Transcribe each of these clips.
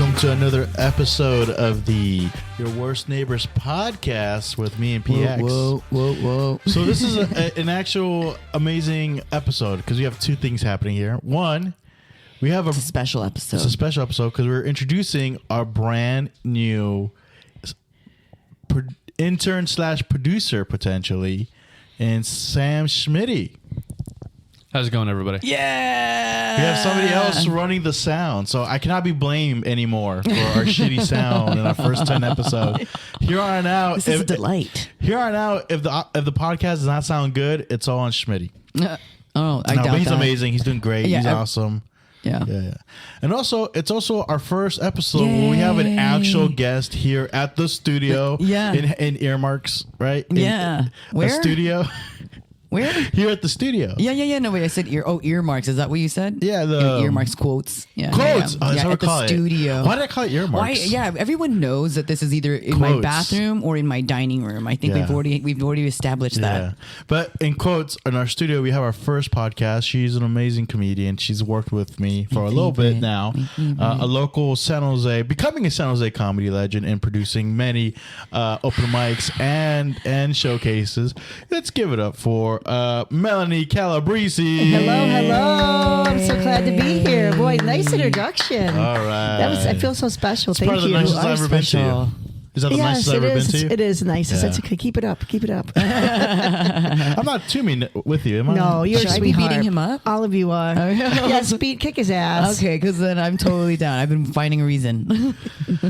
welcome to another episode of the Your Worst Neighbors podcast with me and PX. Whoa. So this is an actual amazing episode because we have two things happening here. One, we have It's a special episode. It's a special episode because we're introducing our brand new intern / producer potentially, and Sam Schmitty. How's it going, everybody? Yeah. We have somebody else running the sound, so I cannot be blamed anymore for our shitty sound in our first 10 episodes. Here on out, This is a delight. Here on out, if the podcast does not sound good, it's all on Schmitty. I doubt but he's that. amazing. He's doing great. Yeah, he's awesome. Yeah. And also, it's also our first episode where we have an actual guest here at the studio. Yeah. In Earmarks, right? Yeah. Where? A studio. Where? Here at the studio. Yeah. No, wait. I said earmarks. Is that what you said? Yeah, the earmarks quotes. Yeah. quotes. Yeah. Oh, that's Yeah, what at we call the it. studio. Why did I call it earmarks? Why? Yeah, everyone knows that this is either in my Quotes. bathroom or in my dining room. I think Yeah. we've already established that. Yeah. But in quotes, in our studio, we have our first podcast. She's an amazing comedian. She's worked with me for a little bit now. A local San Jose, becoming a San Jose comedy legend and producing many open mics and showcases. Let's give it up for Melanie Calabrese. Hello. I'm so glad to be here. Boy, nice introduction. All right. I feel so special. It's Thank part of you. the nicest You are I've ever been to you. special. Is that the nicest I've ever been to you? It is nice. Yeah. It's okay. Keep it up. I'm not too mean with you, am I? No, you're Should a I be sweetheart. beating him up? All of you are. Yes, kick his ass. Okay, because then I'm totally down. I've been finding a reason.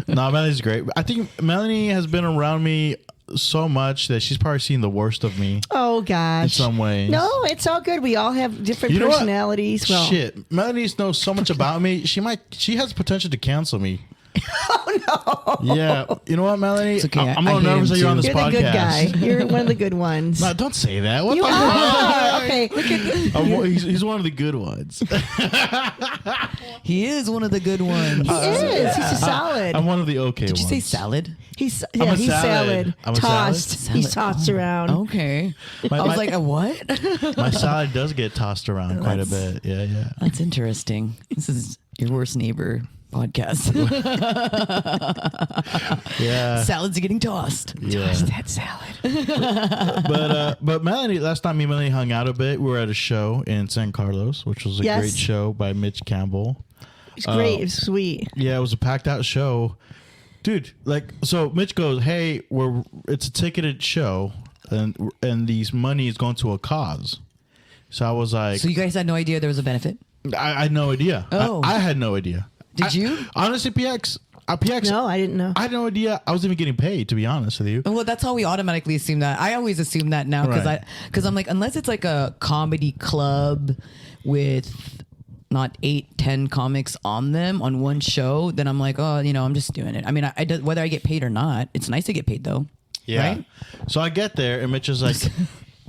No, Melanie's great. I think Melanie has been around me so much that she's probably seen the worst of me Oh gosh. in some ways. No, it's all good. We all have different You know what? personalities. Well, Shit, Melanie knows so much about me. She has potential to cancel me. oh no. Yeah, you know what, Melanie? It's okay. I'm I a little hate nervous him that you're on too. this You're podcast. the good guy. You're one of the good ones. No, don't say that. What You the are. fuck? Okay, look at He's one of the good ones. He is one of the good ones. He is. He's a solid. I'm one of the okay Did ones. you say salad? He's I'm a he's salad. salad. I'm a Tossed. salad? He's tossed around. Okay. My- I was my- like, a what? My salad does get tossed around quite a bit. Yeah. That's interesting. This is Your Worst Neighbor podcast. Yeah. Salads are getting tossed. Yeah. Toss that salad. But Melanie, last time me and Melanie hung out a bit, we were at a show in San Carlos, which was a Yes. great show by Mitch Campbell. It's great. It's sweet. Yeah, it was a packed out show. Dude, so Mitch goes, "Hey, it's a ticketed show and these money is going to a cause." So I was like, So you guys had no idea there was a benefit? I had no idea. Oh. I had no idea. Did you? Honestly, PX, No, I didn't know. I had no idea I was even getting paid, to be honest with you. Well, that's how we automatically assume that. I always assume that now Right. because I'm like, unless it's like a comedy club with not 8-10 comics on them on one show, then I'm like, oh, I'm just doing it. I mean, whether I get paid or not, it's nice to get paid though. Yeah. Right? So I get there and Mitch is like,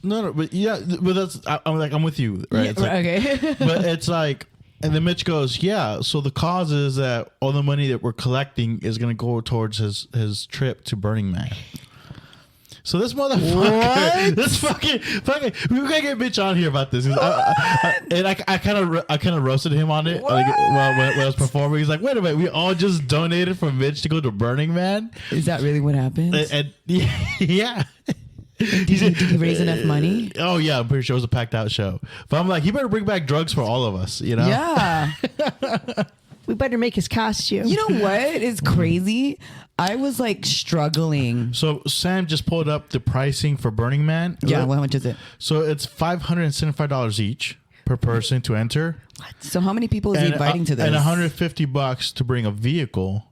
no, but yeah, but I'm with you, right? Yeah, It's like- okay. But it's like, and then Mitch goes, yeah, so the cause is that all the money that we're collecting is going to go towards his trip to Burning Man. So this motherfucker, this fucking, we gotta get Mitch on here about this. I kind of roasted him on it when I was performing. He's like, wait a minute, we all just donated for Mitch to go to Burning Man? Is that really what happens? And yeah. Did he raise enough money? Oh yeah, I'm pretty sure it was a packed out show. But I'm like, he better bring back drugs for all of us, you know? Yeah. We better make his costume. You know what is crazy? I was like struggling. So Sam just pulled up the pricing for Burning Man. Yeah, how much is it? So it's $575 each per person to enter. So how many people is he inviting to this? And $150 to bring a vehicle.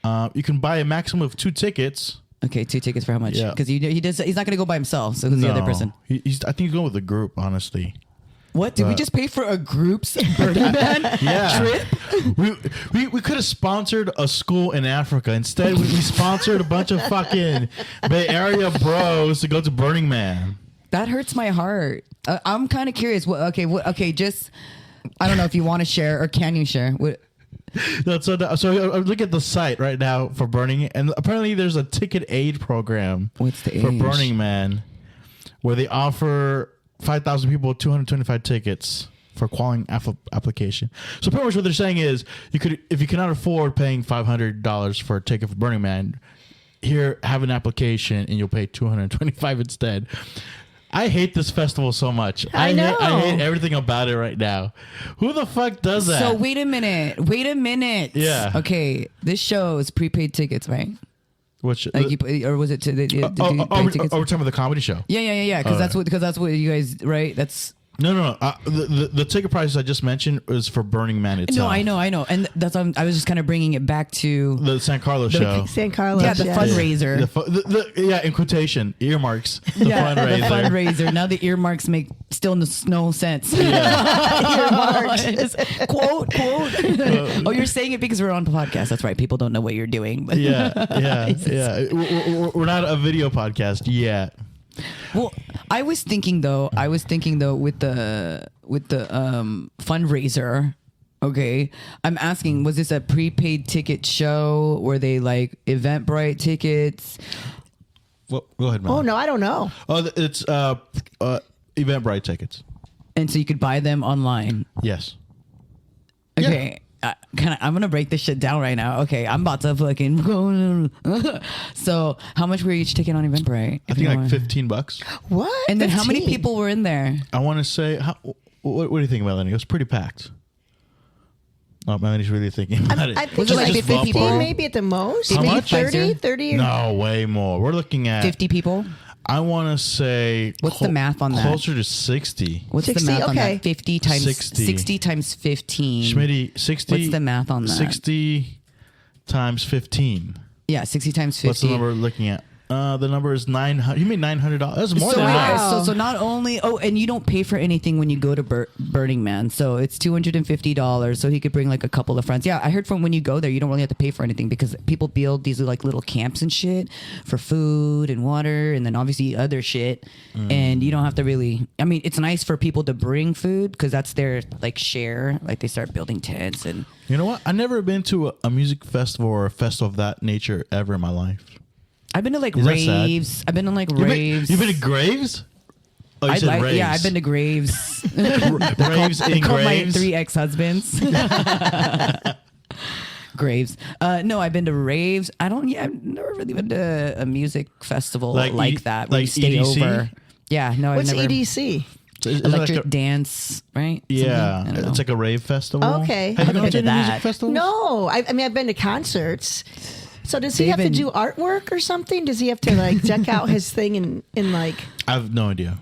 You can buy a maximum of 2 tickets. Okay, 2 tickets for how much? Yeah. Because he's not going to go by himself. So who's the other person? I think he's going with a group, honestly. What? Did we just pay for a group's Burning Man trip? We could have sponsored a school in Africa. Instead, we sponsored a bunch of fucking Bay Area bros to go to Burning Man. That hurts my heart. I'm kind of curious. Okay, just, I don't know if you want to share or can you share? No, so I'm looking at the site right now for Burning, and apparently there's a ticket aid program. What's the for age? Burning Man, where they offer 5,000 people 225 tickets. for qualifying application. So pretty much what they're saying is, if you cannot afford paying $500 for a ticket for Burning Man, here, have an application and you'll pay $225 instead. I hate this festival so much. I know. I hate everything about it right now. Who the fuck does that? So wait a minute. Yeah. Okay, this show is prepaid tickets, right? Which Or was it to the we're talking about the comedy show. Yeah. Because that's what you guys, right? That's. No. The ticket prices I just mentioned is for Burning Man itself. No, I know, and that's I was just kind of bringing it back to the San Carlos show. San Carlos. the fundraiser. In quotation, earmarks. The The fundraiser. Now the earmarks make still no sense. Earmarks. quote. Oh, you're saying it because we're on the podcast. That's right. People don't know what you're doing. But Yeah. We're not a video podcast yet. Well, I was thinking though with the fundraiser. Okay, I'm asking, was this a prepaid ticket show? Were they like Eventbrite tickets? Well, go ahead, man. Oh no, I don't know. Oh, it's Eventbrite tickets. And so you could buy them online. Yes. Okay. I'm gonna break this shit down right now. Okay, I'm about to fucking go. So, how much were each ticket on Eventbrite? I think like $15. What? And then how many 15? people were in there? I want to say, what do you think, Melanie? It was pretty packed. Oh, Melanie's really thinking about it. I think Was it like Just 50 ballpark. maybe at the most. How maybe much? 30, 30 or No, way more. We're looking at 50 people. I want to say. What's the math on that? Closer to 60. What's 60? the math on Okay. that? 50 times 60. 60 times 15. Schmitty, 60. What's the math on that? 60 times 15. Yeah, 60 times 50. What's the number we're looking at? The number is 900. You made $900. That's more So, than that. so not only and you don't pay for anything when you go to Burning Man, so it's $250. So he could bring like a couple of friends. Yeah, I heard from when you go there, you don't really have to pay for anything because people build these like little camps and shit for food and water, and then obviously other shit. And you don't have to really. I mean, it's nice for people to bring food because that's their like share. Like they start building tents and. You know what? I've never been to a music festival or a festival of that nature ever in my life. I've been to like Is that sad? raves. I've been to like raves. You've been to Graves? Oh, you said raves. Yeah, I've been to graves. Raves in Called my Graves. 3 ex-husbands. Graves. No, I've been to raves. I've never really been to a music festival like that where like you stay EDC? over. Yeah, no, What's I've never. EDC? Is it Electric like a- dance, right? Yeah, Something? I don't it's know. like a rave festival. Okay. Have you I haven't gone to been to any music that. festivals? No, I mean I've been to concerts. So does he have to David- do artwork or something? Does he have to like deck out his thing in like? I have no idea.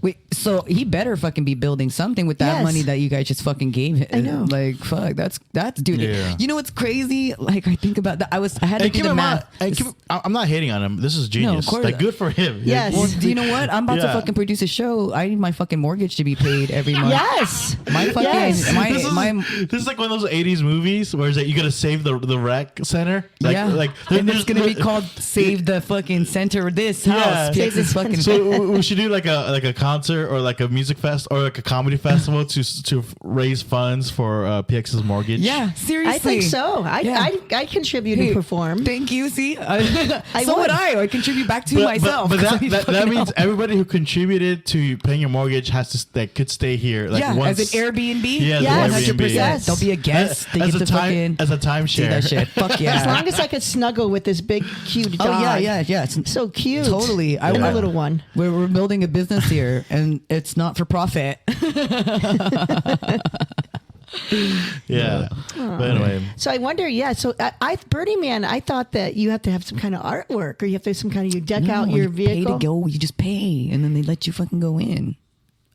Wait, so he better fucking be building something with that Yes. money that you guys just fucking gave him. I know. Like, fuck, that's dude. Yeah. You know what's crazy? Like, I think about that. I had to And do keep the in mind, math. I'm not hating on him. This is genius. course. Like, good for him. Yes. Well, do you know what? I'm about to Yeah. fucking produce a show. I need my fucking mortgage to be paid every month. Yes. My fucking Yes. This is like one of those 80s movies where it's like you gotta save the rec center. Like, yeah. like And it's gonna be called "Save the Fucking Center." This house. Yeah. Save this fucking. So we should do like a concert or like a music fest or like a comedy festival to raise funds for PX's mortgage. Yeah, seriously. I think so. I contribute and perform. Thank you. See, so would. would I. I contribute back to myself. But 'cause I need that fucking means help. everybody who contributed to paying your mortgage has to could stay here. Like Yeah, once, as an Airbnb. Yeah, as Yes. an Airbnb. 100%. Yes. There'll be a guest. They as get a to fucking as a see timeshare. that shit. Fuck yeah. As long as I could snuggle with this big cute Oh dog. yeah. It's So cute. Totally. And Yeah. a little one. We're building a business here, and it's not for profit. Yeah. But anyway, So I wonder, So Burning Man, I thought that you have to have some kind of artwork, or you have to have some kind of you deck out No, your you pay vehicle. to go. You just pay, and then they let you fucking go in.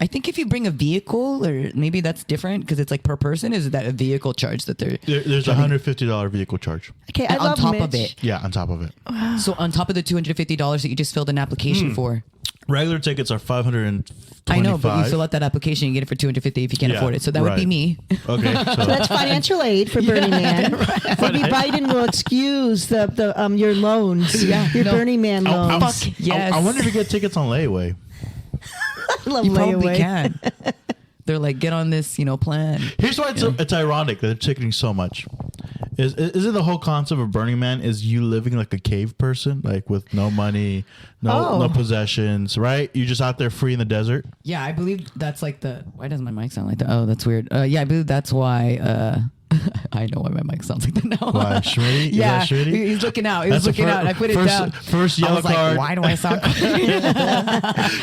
I think if you bring a vehicle, or maybe that's different because it's like per person. Is that a vehicle charge that they're there's a $150 vehicle charge. Okay, I on love top Mitch. of it? Yeah, on top of it. So on top of the $250 that you just filled an application for. Regular tickets are $525. I know, but you fill out that application, you get it for $250 if you can't Yeah, afford it. So that would be right. me. Okay, So so that's financial aid for Burning Man. Maybe Biden will excuse the your loans, your no. Burning Man loans. Fuck yes. I wonder if you get tickets on layaway. I love You probably layaway. can. They're like, get on this, plan. Here's why it's ironic that they're ticketing so much. Isn't the whole concept of Burning Man is you living like a cave person, like with no money, no possessions, right? You're just out there free in the desert. Yeah, I believe that's like the. Why does my mic sound like that? Oh, that's weird. Yeah, I believe that's why. I know why my mic sounds like that now. Why, Schmitty? Yeah, Is that Schmitty? he's looking out. He's looking out. I put it down. First yellow I was card. like, why do I sound?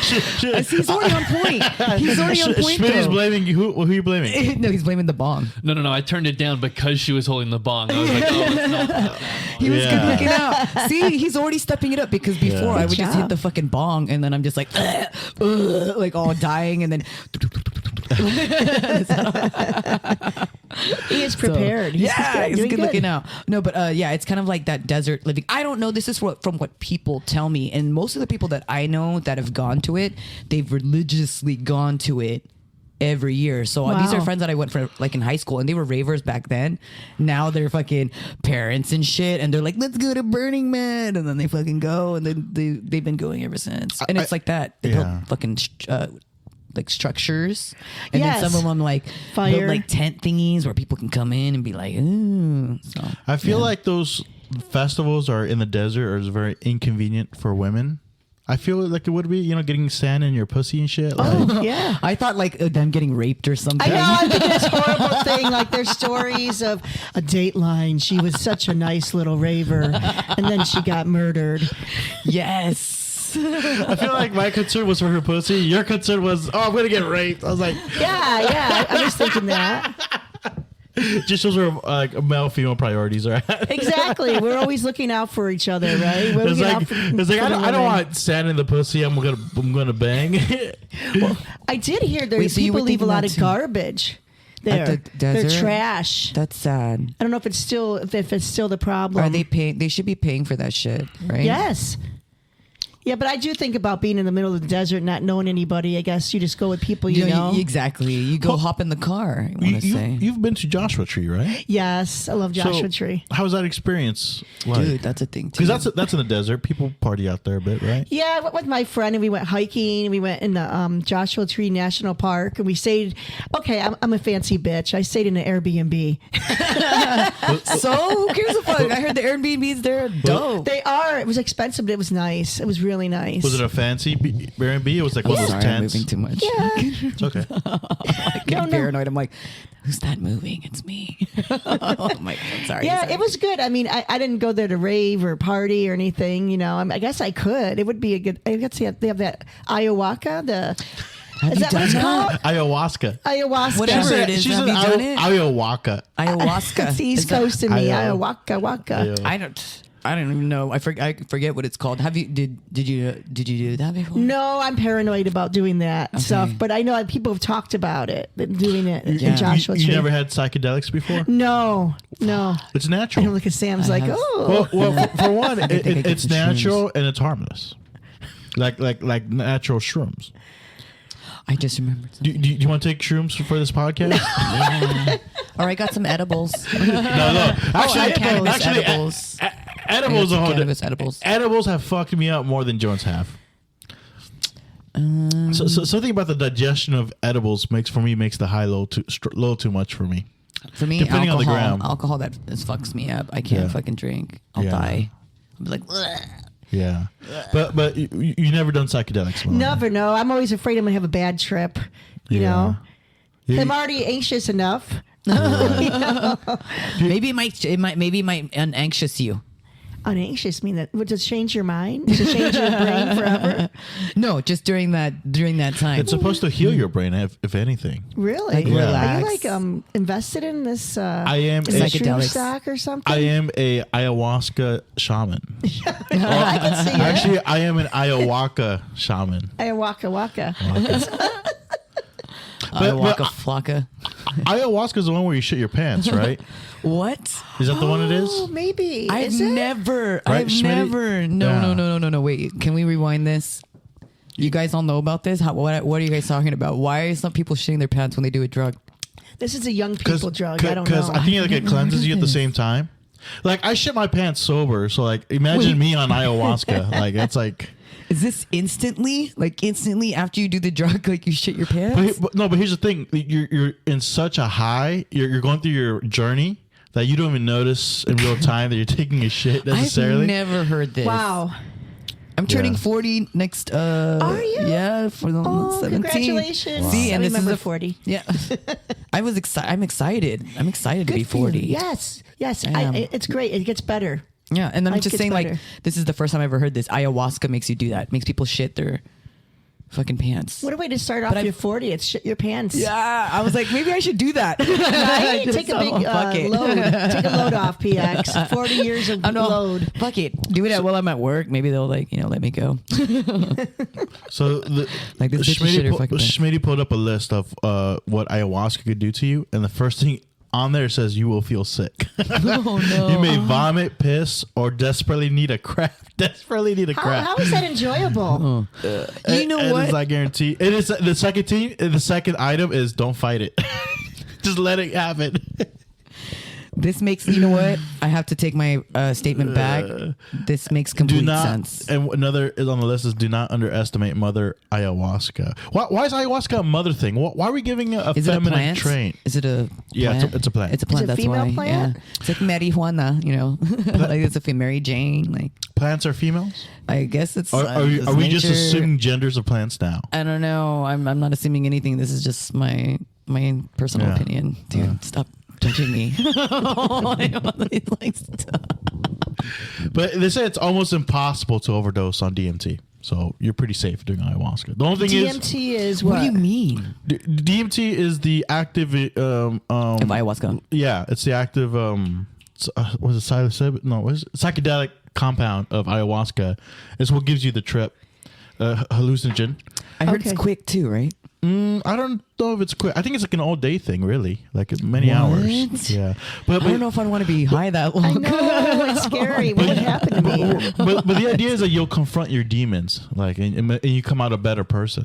He's already on point. He's already on point. Schmitty's though. blaming you. Who are you blaming? No, he's blaming the bong. No. I turned it down because she was holding the bong. I was like, oh, it's not that. He was good looking out. See, he's already stepping it up because before I would just hit job. the fucking bong and then I'm just like, like all dying and then. He is prepared. He's good looking out. No, but yeah, it's kind of like that desert living. I don't know. This is from what people tell me, and most of the people that I know that have gone to it, they've religiously gone to it every year. So these are friends that I went for like in high school, and they were ravers back then. Now they're fucking parents and shit, and they're like, let's go to Burning Man, and then they fucking go, and then they've been going ever since. And it's like that. They build fucking. Like structures, and then some of them like build like tent thingies where people can come in and be like, ooh. So, I feel like those festivals are in the desert are very inconvenient for women. I feel like it would be, getting sand in your pussy and shit. Like, Yeah. I thought like them getting raped or something. I know. I think it's a horrible thing. Like there's stories of a Dateline. She was such a nice little raver, and then she got murdered. Yes. I feel like my concern was for her pussy. Your concern was, I'm gonna get raped. I was like, Yeah. I was thinking that. just shows where like male female priorities are at. Exactly. We're always looking out for each other, right? We're It's looking like, out for I don't want sand in the pussy. I'm gonna bang. Well, I did hear there Wait, so you people were leave a thinking lot that of too? garbage there. At the desert? They're trash. That's sad. I don't know if it's still the problem. Are they paying? They should be paying for that shit, right? Yes. Yeah, but I do think about being in the middle of the desert, not knowing anybody. I guess you just go with people you know. Exactly. You go hop in the car. I want to say, You've been to Joshua Tree, right? Yes, I love Joshua Tree. How was that experience? Like? dude, that's a thing too. Because that's in the desert. People party out there a bit, right? Yeah, I went with my friend and we went hiking. We went in the Joshua Tree National Park and we stayed. Okay, I'm a fancy bitch. I stayed in an Airbnb. So who gives a fuck? I heard the Airbnbs they're dope. They are. It was expensive, but it was nice. It was really nice. Was it a fancy Airbnb? It was like one of those Sorry, I'm tents. moving too much. Yeah. It's okay. I'm getting paranoid. I'm like, who's that moving? It's me. Oh my God. Sorry. Yeah, it was good. I mean, I didn't go there to rave or party or anything. I guess I could. It would be a good. I guess they have that ayahuasca. Is that what it's called? Ayahuasca. Ayahuasca. Whatever it is. She's Have an you done it? ayahuasca. Ayahuasca. It's the East Coast in me. Ayahuasca. Waka. I don't even know. I forget what it's called. Have you did you do that before? No, I'm paranoid about doing that stuff, but I know people have talked about it, doing it in Joshua Tree. You never had psychedelics before? No. It's I natural. don't look at Sam's like, oh. Well, for one, I get it's some natural and it's harmless, like natural shrooms. I just remembered something. Do you want to take shrooms for this podcast? Yeah. All right, got some edibles. No. Actually, cannabis actually, edibles. edibles are Cannabis edibles. Edibles have fucked me up more than joints have. So something about the digestion of edibles makes the high low too much for me. For me, Depending on the gram. alcohol that fucks me up. I can't fucking drink. I'll die. I'll be like, ugh. Yeah, but you never done psychedelics. Melanie. Never know. I'm always afraid I'm gonna have a bad trip. You know, Yeah. I'm already anxious enough. Maybe it might unanxious you. Unanxious mean that would just change your mind? Does it change your brain forever? No, just during that time. It's supposed to heal your brain, if anything. Really? Like, Are you relax. like invested in this? I am is it shroom psychedelics. stock or something? I am a ayahuasca shaman. I can see it. Actually, I am an ayahuasca shaman. Ayahuasca waka. Waka flocka. Ayahuasca is the one where you shit your pants, right? What? Is that the one it Oh, is? maybe. I've Is it? never. Right, I've Schmitty? never. No, Yeah. no. Wait, can we rewind this? You guys all know about this? What are you guys talking about? Why are some people shitting their pants when they do a drug? This is a young people drug. I don't know. Because I think it cleanses you at the same time. Like I shit my pants sober, so like imagine me on ayahuasca. Like it's like. Is this instantly? Like instantly after you do the drug, like you shit your pants? But here's the thing: you're in such a high. You're going through your journey that you don't even notice in real time that you're taking a shit necessarily? I've never heard this. Wow. I'm turning Yeah. 40 next. Are you? Yeah, for the 17th. Congratulations. Wow. See, and I this is remember a 40. Yeah, I'm excited. I'm excited to Good be for you. 40. Yes. Yes. I am. It's great. It gets better. Yeah, and then I'm Life just gets saying, like, better. this is the first time I ever heard this. Ayahuasca makes you do that. Makes people shit their fucking pants. What a way to start off I- your 40. It's shit your pants. Yeah, I was like, maybe I should do that. Right? Just Take a so- big fuck it. load. Take a load off, PX. 40 years of I know. load. Fuck it. Do it while I'm at work. Maybe they'll let me go. So Like, this bitch is shit her fucking pants. Schmitty pulled up a list of what ayahuasca could do to you, and the first thing on there says you will feel sick. Oh no. You may vomit, piss, or desperately need a crap. How is that enjoyable? You know And what? it's, I guarantee it is the second item is don't fight it. Just let it happen. This makes, you know what? I have to take my statement back. This makes complete sense. And another is on the list is do not underestimate Mother Ayahuasca. Why is ayahuasca a mother thing? Why are we giving a Is it a feminine plant? trait? Is it a Yeah, plant? it's a plant. It's a plant. Is it That's female why. plant? Yeah. It's like marijuana, you know. Like it's a Mary Jane. Like Plants are females? I guess it's. Are we just nature. assuming genders of plants now? I don't know. I'm not assuming anything. This is just my personal Yeah. opinion. Dude, stop judging me. Like, stop. But they say it's almost impossible to overdose on DMT. So you're pretty safe doing ayahuasca. The only thing DMT is What what? do you mean? DMT is the active Of ayahuasca. yeah, it's the active was it psilocybin? No, what is it? Psychedelic compound of ayahuasca. It's what gives you the trip. Hallucinogen. I heard Okay. it's quick too, right? I don't know if it's quick. I think it's like an all day thing, really, like many hours. What? Yeah, but I don't know if I want to be high that long. I know. It's scary. What would happen to me? but the idea is that you'll confront your demons, like, and you come out a better person.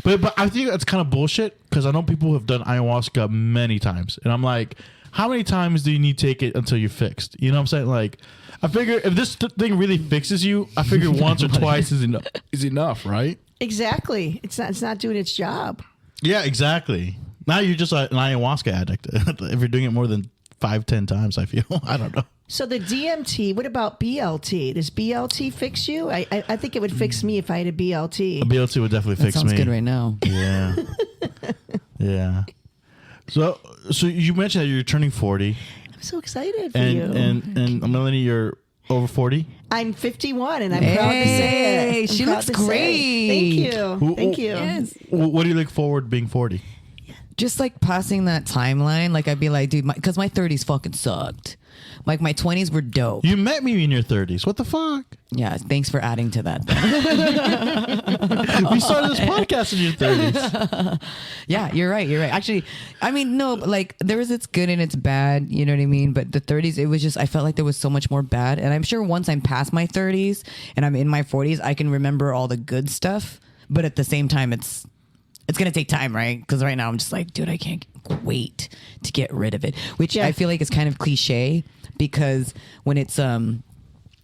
But I think that's kind of bullshit because I know people who have done ayahuasca many times, and I'm like, how many times do you need to take it until you're fixed? You know what I'm saying? Like, I figure if this thing really fixes you, I figure once or twice is enough, right? Exactly. It's not doing its job. Yeah, exactly. Now you're just an ayahuasca addict. If you're doing it more than 5-10 times, I feel. I don't know. So the DMT, what about BLT? Does BLT fix you? I think it would fix me if I had a BLT. A BLT would definitely That fix sounds me. good right now. Yeah. Yeah. So you mentioned that you're turning 40, I'm so excited for and you. and Melanie, you're over 40. I'm 51, and I'm proud to say it. Hey, I'm she proud looks to say great. it. Thank you. Thank you. Yes. What do you look forward to being 40? Just like passing that timeline, like I'd be like, dude, because my 30s fucking sucked. Like my 20s were dope. You met me in your 30s. What the fuck? Yeah, thanks for adding to that. We started this podcast in your 30s. Yeah, you're right. Actually, I mean, no, but like there was its good and its bad, you know what I mean? But the 30s, it was just, I felt like there was so much more bad. And I'm sure once I'm past my 30s and I'm in my 40s, I can remember all the good stuff. But at the same time, it's going to take time, right? Because right now I'm just like, dude, I can't wait to get rid of it. Which Yeah. I feel like is kind of cliche because when it's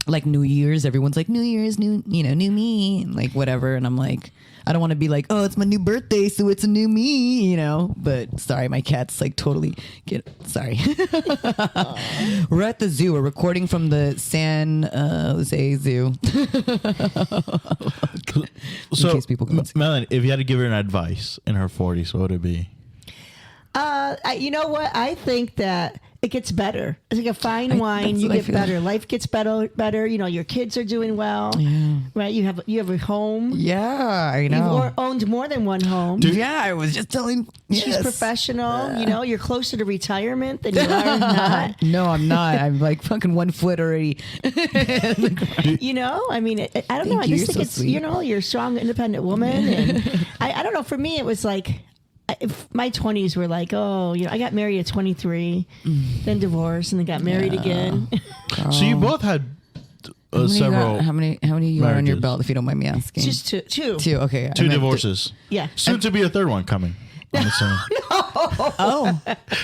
like New Year's, everyone's like, New Year's, new me, and like whatever. And I'm like, I don't want to be like, oh, it's my new birthday, so it's a new me, you know? But sorry, my cat's like totally sorry. We're at the zoo. We're recording from the San Jose Zoo. So, case people can't see. Melanie, if you had to give her an advice in her 40s, what would it be? You know what? I think that it gets better. It's like a fine wine. that's You what I get feel. better. Life gets better. You know, your kids are doing well. Yeah. Right? You have a home. Yeah, I You've know. owned more than one home. Yeah, I was just telling. She's yes. professional. You know, you're closer to retirement than you are not. No, I'm not. I'm like fucking 1 foot already. You know, I mean, I don't know. Thank I you. just You're think so it's, sweet. you know, you're a strong, independent woman. And I don't know. For me, it was like, my 20s were like, oh, you know, I got married at 23, then divorced, and then got married again. So you both had several. How many you are on your marriages. belt, if you don't mind me asking? Just two. two. Okay. Two I meant divorces. Yeah. Soon to be a third one coming. I'm assuming. Oh,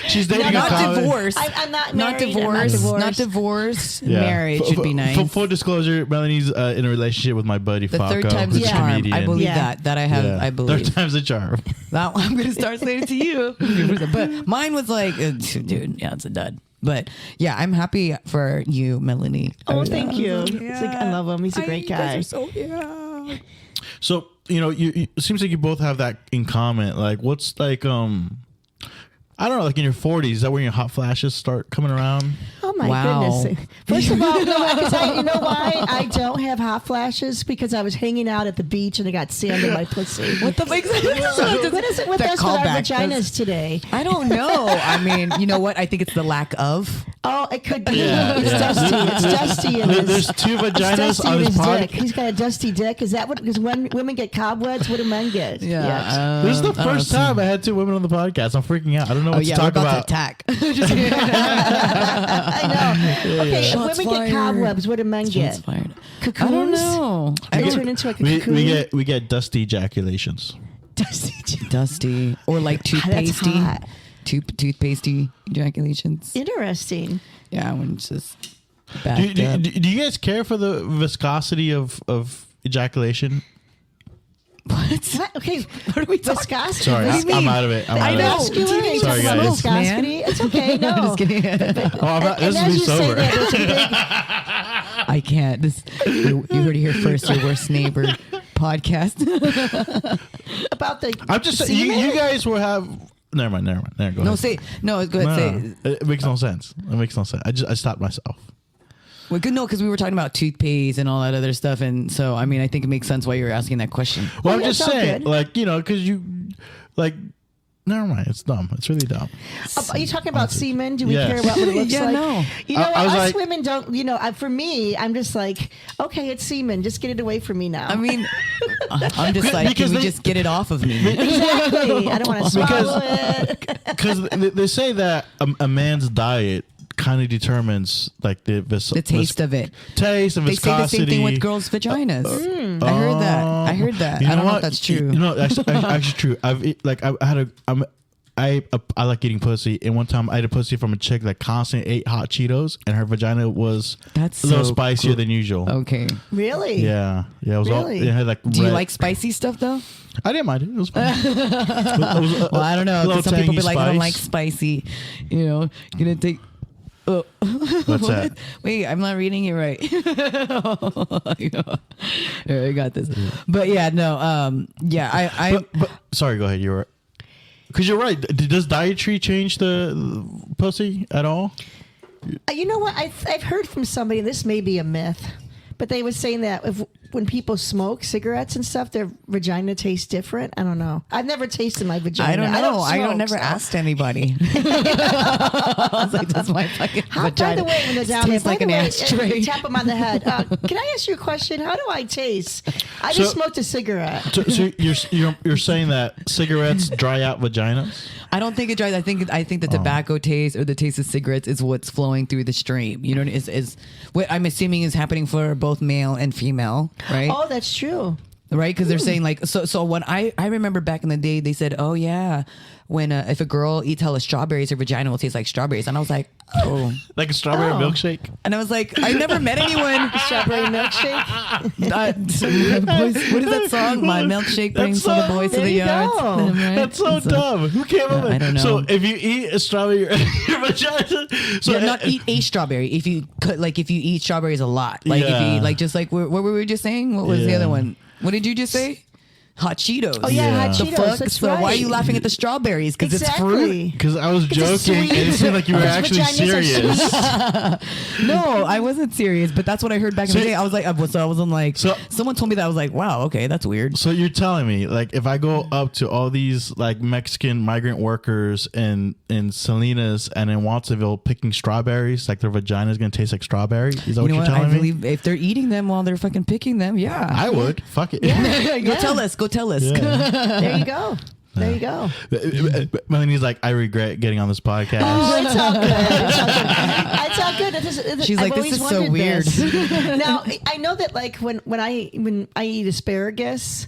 She's dating not a college. divorce. I'm not Not married. I'm divorce. not Not divorced. divorce. Marriage should be nice. For full disclosure, Melanie's in a relationship with my buddy The Falco, third time's a who's a charm. comedian. I believe Yeah. that. That I have. Yeah. I believe. Third time's a charm. That one, I'm gonna start saying it to you. But mine was like, dude, yeah, it's a dud. But yeah, I'm happy for you, Melanie. Oh, thank you. It's like, I love him. He's a great guy. So, it seems like you both have that in common. Like, what's like, I don't know, like in your 40s, is that when your hot flashes start coming around? Oh my Wow. goodness! First of all, no, because you know why I don't have hot flashes? Because I was hanging out at the beach and I got sand in my pussy. What the fuck? What is it with That us with our callback. vaginas today? I don't know. I mean, you know what? I think it's the lack of. Oh, it could be. Yeah, It's yeah. dusty. It's dusty in his. There's two It's vaginas dusty on in this his pod. dick. He's got a dusty dick. Is that what? Because when women get cobwebs, what do men get? Yes. This is the first time I had two women on the podcast. I'm freaking out. I don't know what to we're talk about to about. attack. Just kidding. I know. Okay, if Shots women fired. get cobwebs, what do men Shots get? fired. Cocoons? I don't know. I They don't- turn into like a We cocoon. get dusty ejaculations. Dusty or like toothpastey. hot. Toothpastey ejaculations. Interesting. Yeah, when it's just Do, backed do, up. do you guys care for the viscosity of ejaculation? What? Okay. What are we talking? Viscosity. Sorry, What do you I'm mean? out of it. I'm out of it. Vascular. Sorry, You're talking about guys. viscosity. It's okay. No. Just kidding. Oh, I'm not, this And is me as you say sober. that, there's a big I can't. This you heard it here first. Your worst neighbor podcast. about the. I'm just saying, semen? you guys will have. Never mind. Go No, ahead. say no. Go ahead. Say. It makes no sense. It makes no sense. I stopped myself. Well, good. No, because we were talking about toothpaste and all that other stuff, and so I mean, I think it makes sense why you're asking that question. Well, I'm yeah, just it's all saying, good. like, because you, like, never mind. It's dumb. It's really dumb. Are you talking about semen? Do we Yes. care about what it looks Yeah, like? no. You know, I was us like- women don't. You know, for me, I'm just like, okay, it's semen. Just get it away from me now. I mean, I'm just like, Because can we they- just get it off of me? exactly. I don't want to swallow it. Because they say that a man's diet kind of determines, like, the taste of it. Taste and They say the viscosity. same thing with girls' vaginas. I heard that. I heard that. You I don't know what? if that's true. You know, actually true. I like eating pussy, and one time I had a pussy from a chick that constantly ate hot Cheetos, and her vagina was That's a little so spicier cool. than usual. Okay. Really? Yeah, it was all. Really? It had like. Do you red- like spicy stuff though? I didn't mind it. It was fine. Well, I don't know. 'Cause some people be like, I don't like spicy. You know, you're gonna take. Oh. What's that? Wait, I'm not reading it right. I got this. But yeah, no. Yeah, I But sorry, go ahead. You were. Because you're right. Does dietary change the pussy at all? You know what? I've heard from somebody. This may be a myth, but they were saying that when people smoke cigarettes and stuff, their vagina tastes different. I don't know. I've never tasted my vagina. I don't know. I smoke, never so. asked anybody. I was like, does my fucking By vagina the way, when they're down there, tastes like by an the way, ashtray? tap them on the head. Can I ask you a question? How do I taste? I just smoked a cigarette. So you're saying that cigarettes dry out vaginas? I don't think it dries. I think the tobacco taste or the taste of cigarettes is what's flowing through the stream. You know, is what I'm assuming is happening for both male and female, right? Oh, that's true. Right, because they're saying like so when I remember back in the day they said, oh yeah, when if a girl eats hella strawberries, her vagina will taste like strawberries, and I was like, oh, Like a strawberry Oh. milkshake? and I was like, I never met anyone. Strawberry milkshake. What is that song? My milkshake brings all the boys to there the you yard. go. Right? That's so dumb. Who came up with I don't know. So if you eat a strawberry, your vagina. So Yeah, not eat a strawberry. If you eat strawberries a lot, like if you Yeah. eat, like just like what were we just saying? What was the Yeah. other one? What did you just say? Hot Cheetos. Oh yeah, Yeah. hot The Cheetos. fuck? That's So right. why are you laughing at the strawberries? Because it's fruit. Exactly. Because I was a joking, sweet- and it seemed like you were Because actually vaginas are serious. No, I wasn't serious, but that's what I heard back in the See- day. I was like, so I wasn't like, So- someone told me that. I was like, wow, okay, that's weird. So you're telling me, like, if I go up to all these like Mexican migrant workers in Salinas and in Watsonville picking strawberries, like their vagina is gonna taste like strawberry? Is that You what know you're what? I telling me? believe if they're eating them while they're fucking picking them, yeah. I would. Fuck it. Go tell us. Go tell us. Yeah. There you go. There you go. Melanie's like, I regret getting on this podcast. Oh, it's all good. It's all good. She's I've like, this always is so wondered weird. this. Now I know that like when I eat asparagus,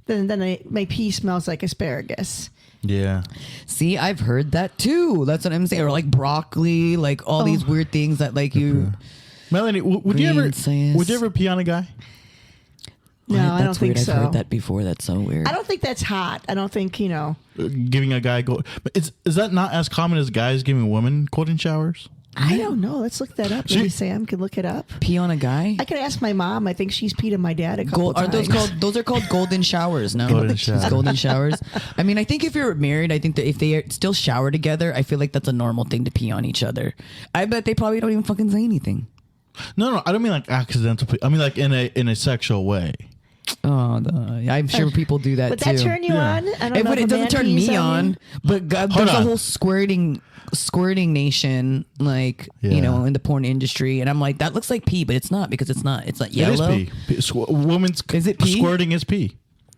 then my pee smells like asparagus. Yeah. See, I've heard that too. That's what I'm saying. Or like broccoli, like all these weird things that like you. Melanie, would you Green science. ever pee on a guy? No, I don't That's think weird. so. I've heard that before. That's so weird. I don't think that's hot. I don't think Giving a guy but is that not as common as guys giving women golden showers? I don't know. Let's look that up. Maybe Sam could look it up. Pee on a guy? I could ask my mom. I think she's peed on my dad a couple Aren't times. those are called golden showers? No, Golden showers. Golden showers. I mean, I think if you're married, I think that if they still shower together, I feel like that's a normal thing to pee on each other. I bet they probably don't even fucking say anything. No, I don't mean like accidental pee. I mean like in a sexual way. Oh, I'm sure people do that Would too. that turn you on? I don't know. It doesn't turn me on, but God, there's a whole squirting nation, like you know, in the porn industry, and I'm like, that looks like pee, but it's not because it's not. It's like yellow. It is pee. Women's is it pee? Squirting is pee.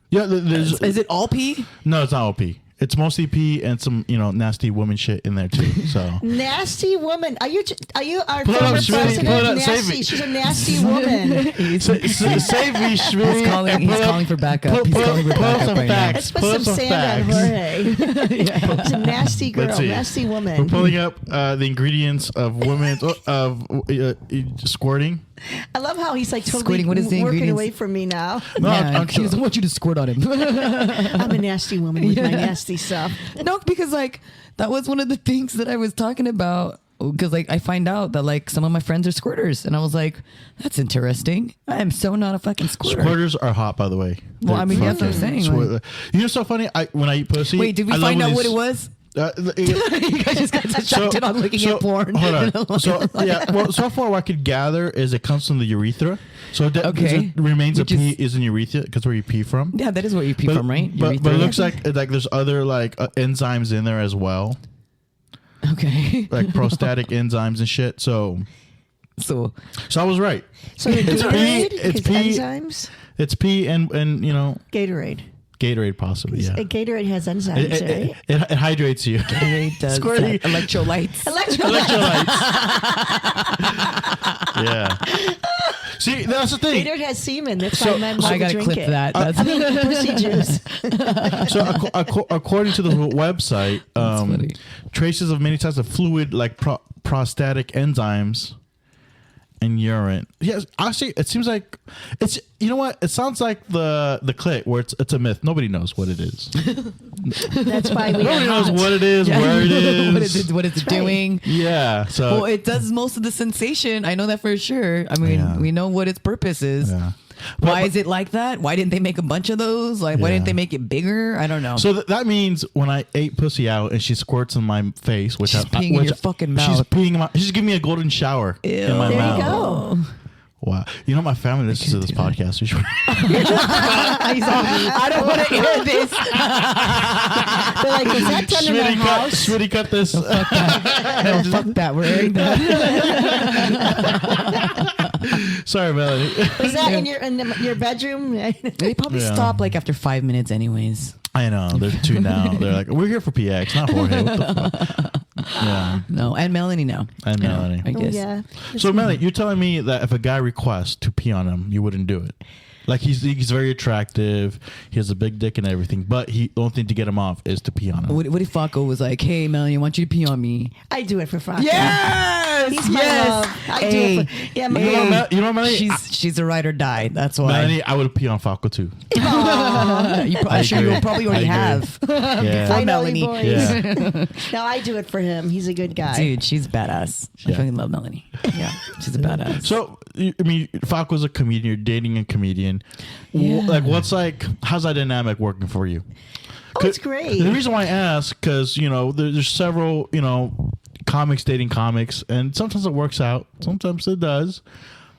Yeah, is it all pee? No, it's not all pee. It's mostly pee and some, nasty woman shit in there too. So nasty woman. Are you our pull former up, president? nasty. She's a nasty woman. Save me, Schmitty. He's calling for backup. He's calling for backup right now. Let's put some sand on Jorge. She's a nasty girl, nasty woman. We're pulling up the ingredients of squirting. I love how he's like totally Squirting, what is the working ingredients? away from me now. No, He doesn't want you to squirt on him. I'm a nasty woman with my nasty stuff. No, because like that was one of the things that I was talking about. Because like I find out that like some of my friends are squirters, and I was like, "That's interesting." I am so not a fucking squirter. Squirters are hot, by the way. Well, I mean, that's what I'm saying. Like, So funny. When I eat pussy. wait, did we find out what it was? You guys just got distracted on looking at porn. Hold on. So far what I could gather is it comes from the urethra. So it remains a pee is in urethra because where you pee from. Yeah, that is where you pee from, right? But it looks like there's other like enzymes in there as well. Okay. Like prostatic enzymes and shit. So I was right. So it's pee. It's pee. Enzymes. It's pee and Gatorade. Gatorade possibly, yeah. Gatorade has enzymes, right? It hydrates you. Gatorade does Squirting. Electrolytes. Electrolytes. Yeah. See, that's the thing. Gatorade has semen. That's why men I gotta drink clip it. that. I mean, pussy juice. So according to the website, traces of many types of fluid like prostatic enzymes in urine. Yes, actually, it seems like it's. You know what? It sounds like the clit where it's a myth. Nobody knows what it is. That's why nobody knows what it is, where it is, what it's doing. Yeah. So well, it does most of the sensation. I know that for sure. I mean, we know what its purpose is. Yeah. Why is it like that? Why didn't they make a bunch of those? Like, why didn't they make it bigger? I don't know. So that means when I ate pussy out and she squirts in my face, which she's peeing in your fucking mouth. She's peeing in my. She's giving me a golden shower in my mouth. There you go. Wow. You know, my family listens to this podcast. We should... I don't want to hear this. They're like, is that done in our house? Schmitty, cut this. Fuck that. No, fuck that. We're airing that. Sorry, Melanie. Was that in your bedroom? They probably stop like after 5 minutes anyways. I know. There's two now. They're like, we're here for PX, not Jorge. What the fuck? Yeah. No, and Melanie now. And Melanie. I guess. Yeah. So, Melanie, you're telling me that if a guy requests to pee on him, you wouldn't do it? Like, he's very attractive. He has a big dick and everything. But the only thing to get him off is to pee on him. What if Faco was like, hey, Melanie, I want you to pee on me? I do it for Faco. Yes! He's my love. I do it for, You know what, Melanie? She's a ride or die. That's why. Melanie, I would pee on Faco too. I'm sure you probably already have. Yeah. Before I know Melanie. you boys. Yeah. No, I do it for him. He's a good guy. Dude, she's badass. I Yeah. fucking love Melanie. Yeah, she's a badass. So, I mean, Faco's a comedian. You're dating a comedian. Yeah. How's that dynamic working for you? Oh, it's great. The reason why I ask, because, there's several, comics dating comics, and sometimes it works out. Sometimes it does.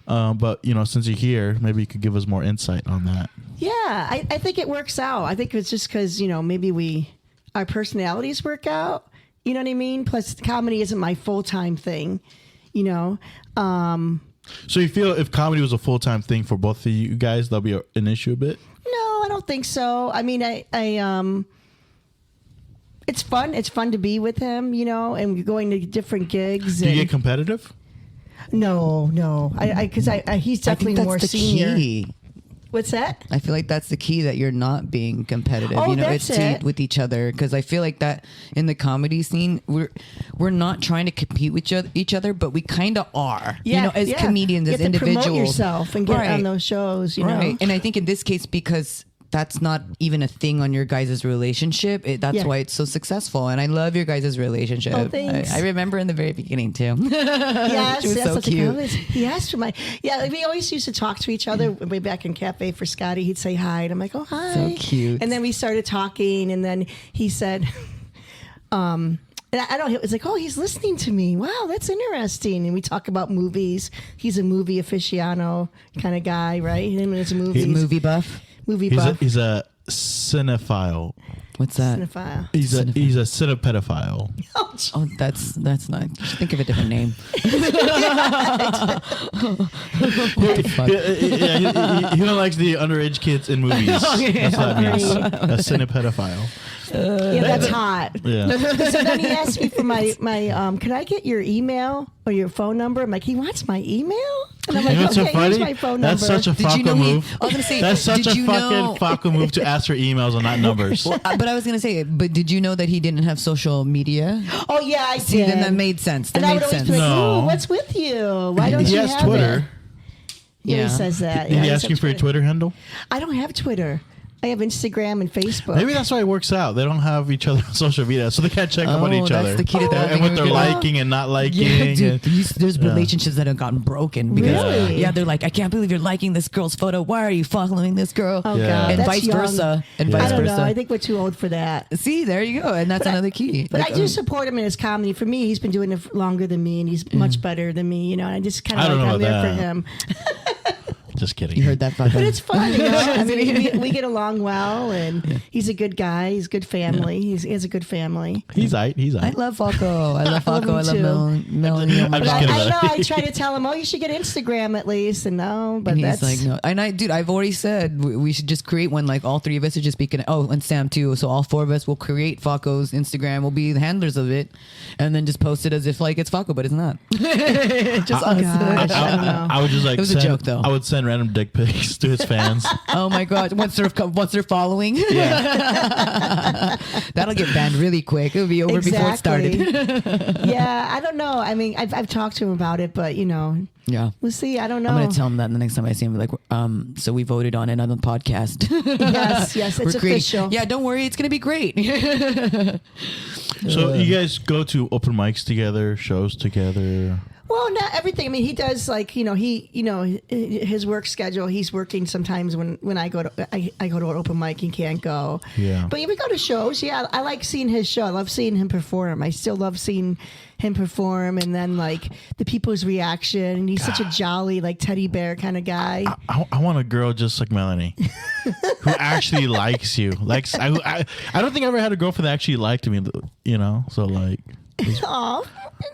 But, since you're here, maybe you could give us more insight on that. Yeah, I think it works out. I think it's just because, maybe our personalities work out. You know what I mean? Plus, comedy isn't my full-time thing, So you feel if comedy was a full-time thing for both of you guys, that'll be an issue a bit? No, I don't think so. I mean, it's fun. It's fun to be with him, and we're going to different gigs. Do you get competitive? No. Because he's definitely that's more the senior. key. What's that? I feel like that's the key, that you're not being competitive. Oh, it's that's it. with each other. Because I feel like that in the comedy scene, we're not trying to compete with each other, but we kind of are. Yeah, as comedians, you as have to individuals, promote yourself and get on those shows. Right. And I think in this case, because that's not even a thing on your guys' relationship. That's why it's so successful. And I love your guys' relationship. Oh, thanks. I remember in the very beginning too. Yes, She was so cute. He asked for my. Yeah, like we always used to talk to each other way back in Cafe for Scotty. He'd say hi, and I'm like, oh hi. So cute. And then we started talking, and then he said, and I don't. It was like, oh, he's listening to me. Wow, that's interesting. And we talk about movies. He's a movie aficionado kind of guy, right? Him and his movies. He's a movie buff. Movie buff. He's a cinephile. What's that? Cinephile. He's a cinepedophile. Oh, that's not. Just think of a different name. What the fuck? He don't likes the underage kids in movies. That's what that means. A cinepedophile. Yeah, that's hot. Yeah. So then he asked me for my can I get your email or your phone number? I'm like, he wants my email? And I'm like, You know what's so okay, here's funny? my phone number. That's such a Did you Faco know move. I was gonna say, That's such did a you fucking know- Faco move to ask for emails and not numbers. But I was gonna say, but did you know that he didn't have social media? Oh yeah, I See, did. then that made sense. That and I made would always sense. be like, No. ooh, what's with you? Why don't He you has have Twitter. it? Yeah, Yeah. he says that. Did Yeah, he has ask you for your Twitter handle? I don't have Twitter. I have Instagram and Facebook. Maybe that's why it works out. They don't have each other on social media, so they can't check up on each that's other. the key to the whole and thing what we they're were gonna- liking and not liking. Yeah, dude, and- there's relationships that have gotten broken because Really? they're like, I can't believe you're liking this girl's photo. Why are you following this girl? Oh Yeah. God, And that's vice young. versa. And Yeah. vice I don't versa. know. I think we're too old for that. See, there you go, and that's another key. But Like, I do support him in his comedy. For me, he's been doing it longer than me, and he's much better than me. You know, and I just kind I of don't like know I'm there about for that. him. Just kidding. You heard that, fucker. But it's fun. You know? I mean, we get along well, and he's a good guy. He's a good family. He has a good family. He's aight. He's I aight. love Falco. I love Falco. I him love too. Melanie. Oh my I'm But just God. kidding I about know. it. I try to tell him, oh, you should get Instagram at least, and no, but And that's he's like, no. And dude, I've already said we should just create one. Like all three of us should just be and Sam too. So all four of us will create Falco's Instagram. We'll be the handlers of it, and then just post it as if like it's Falco, but it's not. Just Oh, us. gosh, I don't know. I would just like It was a joke, though. I would send random dick pics to his fans. Oh my god! Once they're following, that'll get banned really quick. It'll be over before it started. Yeah, I don't know. I mean, I've talked to him about it, but you know, Yeah. we'll see. I don't know. I'm gonna tell him that the next time I see him. Like, so we voted on it on the podcast. Yes, We're it's creating- official. Yeah, don't worry, it's gonna be great. So you guys go to open mics together, shows together. Well, not everything. I mean, he does like his work schedule. He's working sometimes when I go to I go to an open mic. He can't go. Yeah. But we go to shows. Yeah, I like seeing his show. I love seeing him perform. I still love seeing him perform, and then like the people's reaction. And he's such a jolly like teddy bear kind of guy. I want a girl just like Melanie, who actually likes you. Like I don't think I ever had a girlfriend that actually liked me. You know, so like. Oh,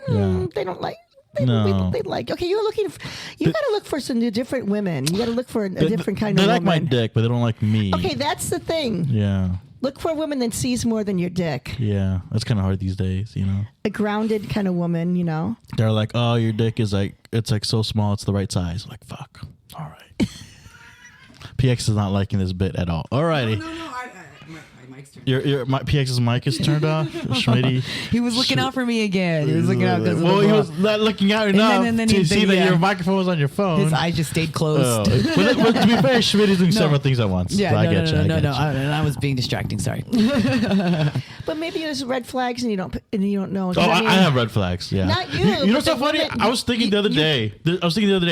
Yeah. they don't like. No. They like. Okay, you're looking. You got to look for some different women. You got to look for a different kind They of like my woman. dick, but they don't like me. Okay, that's the thing. Yeah. Look for a woman that sees more than your dick. Yeah. That's kind of hard these days, you know. A grounded kind of woman, you know. They're like, oh, your dick is like, it's like so small, it's the right size. I'm like, fuck. All right. PX is not liking this bit at all. Alrighty. My mic's turned. My PX's mic is turned off. Schmitty. He was looking out for me again. He was looking out because Well, he was not looking out enough then to he- see then, that yeah. your microphone was on your phone. his eyes just stayed Oh. closed. But to be fair, Schmitty's doing several things at once. Yeah, So I no, get you. I get you. I was being distracting. Sorry. But maybe there's red flags and you don't know. 'Cause Oh, I mean, I have red flags. Yeah. Not you, You know but what's so the funny? woman- I was thinking the other day. I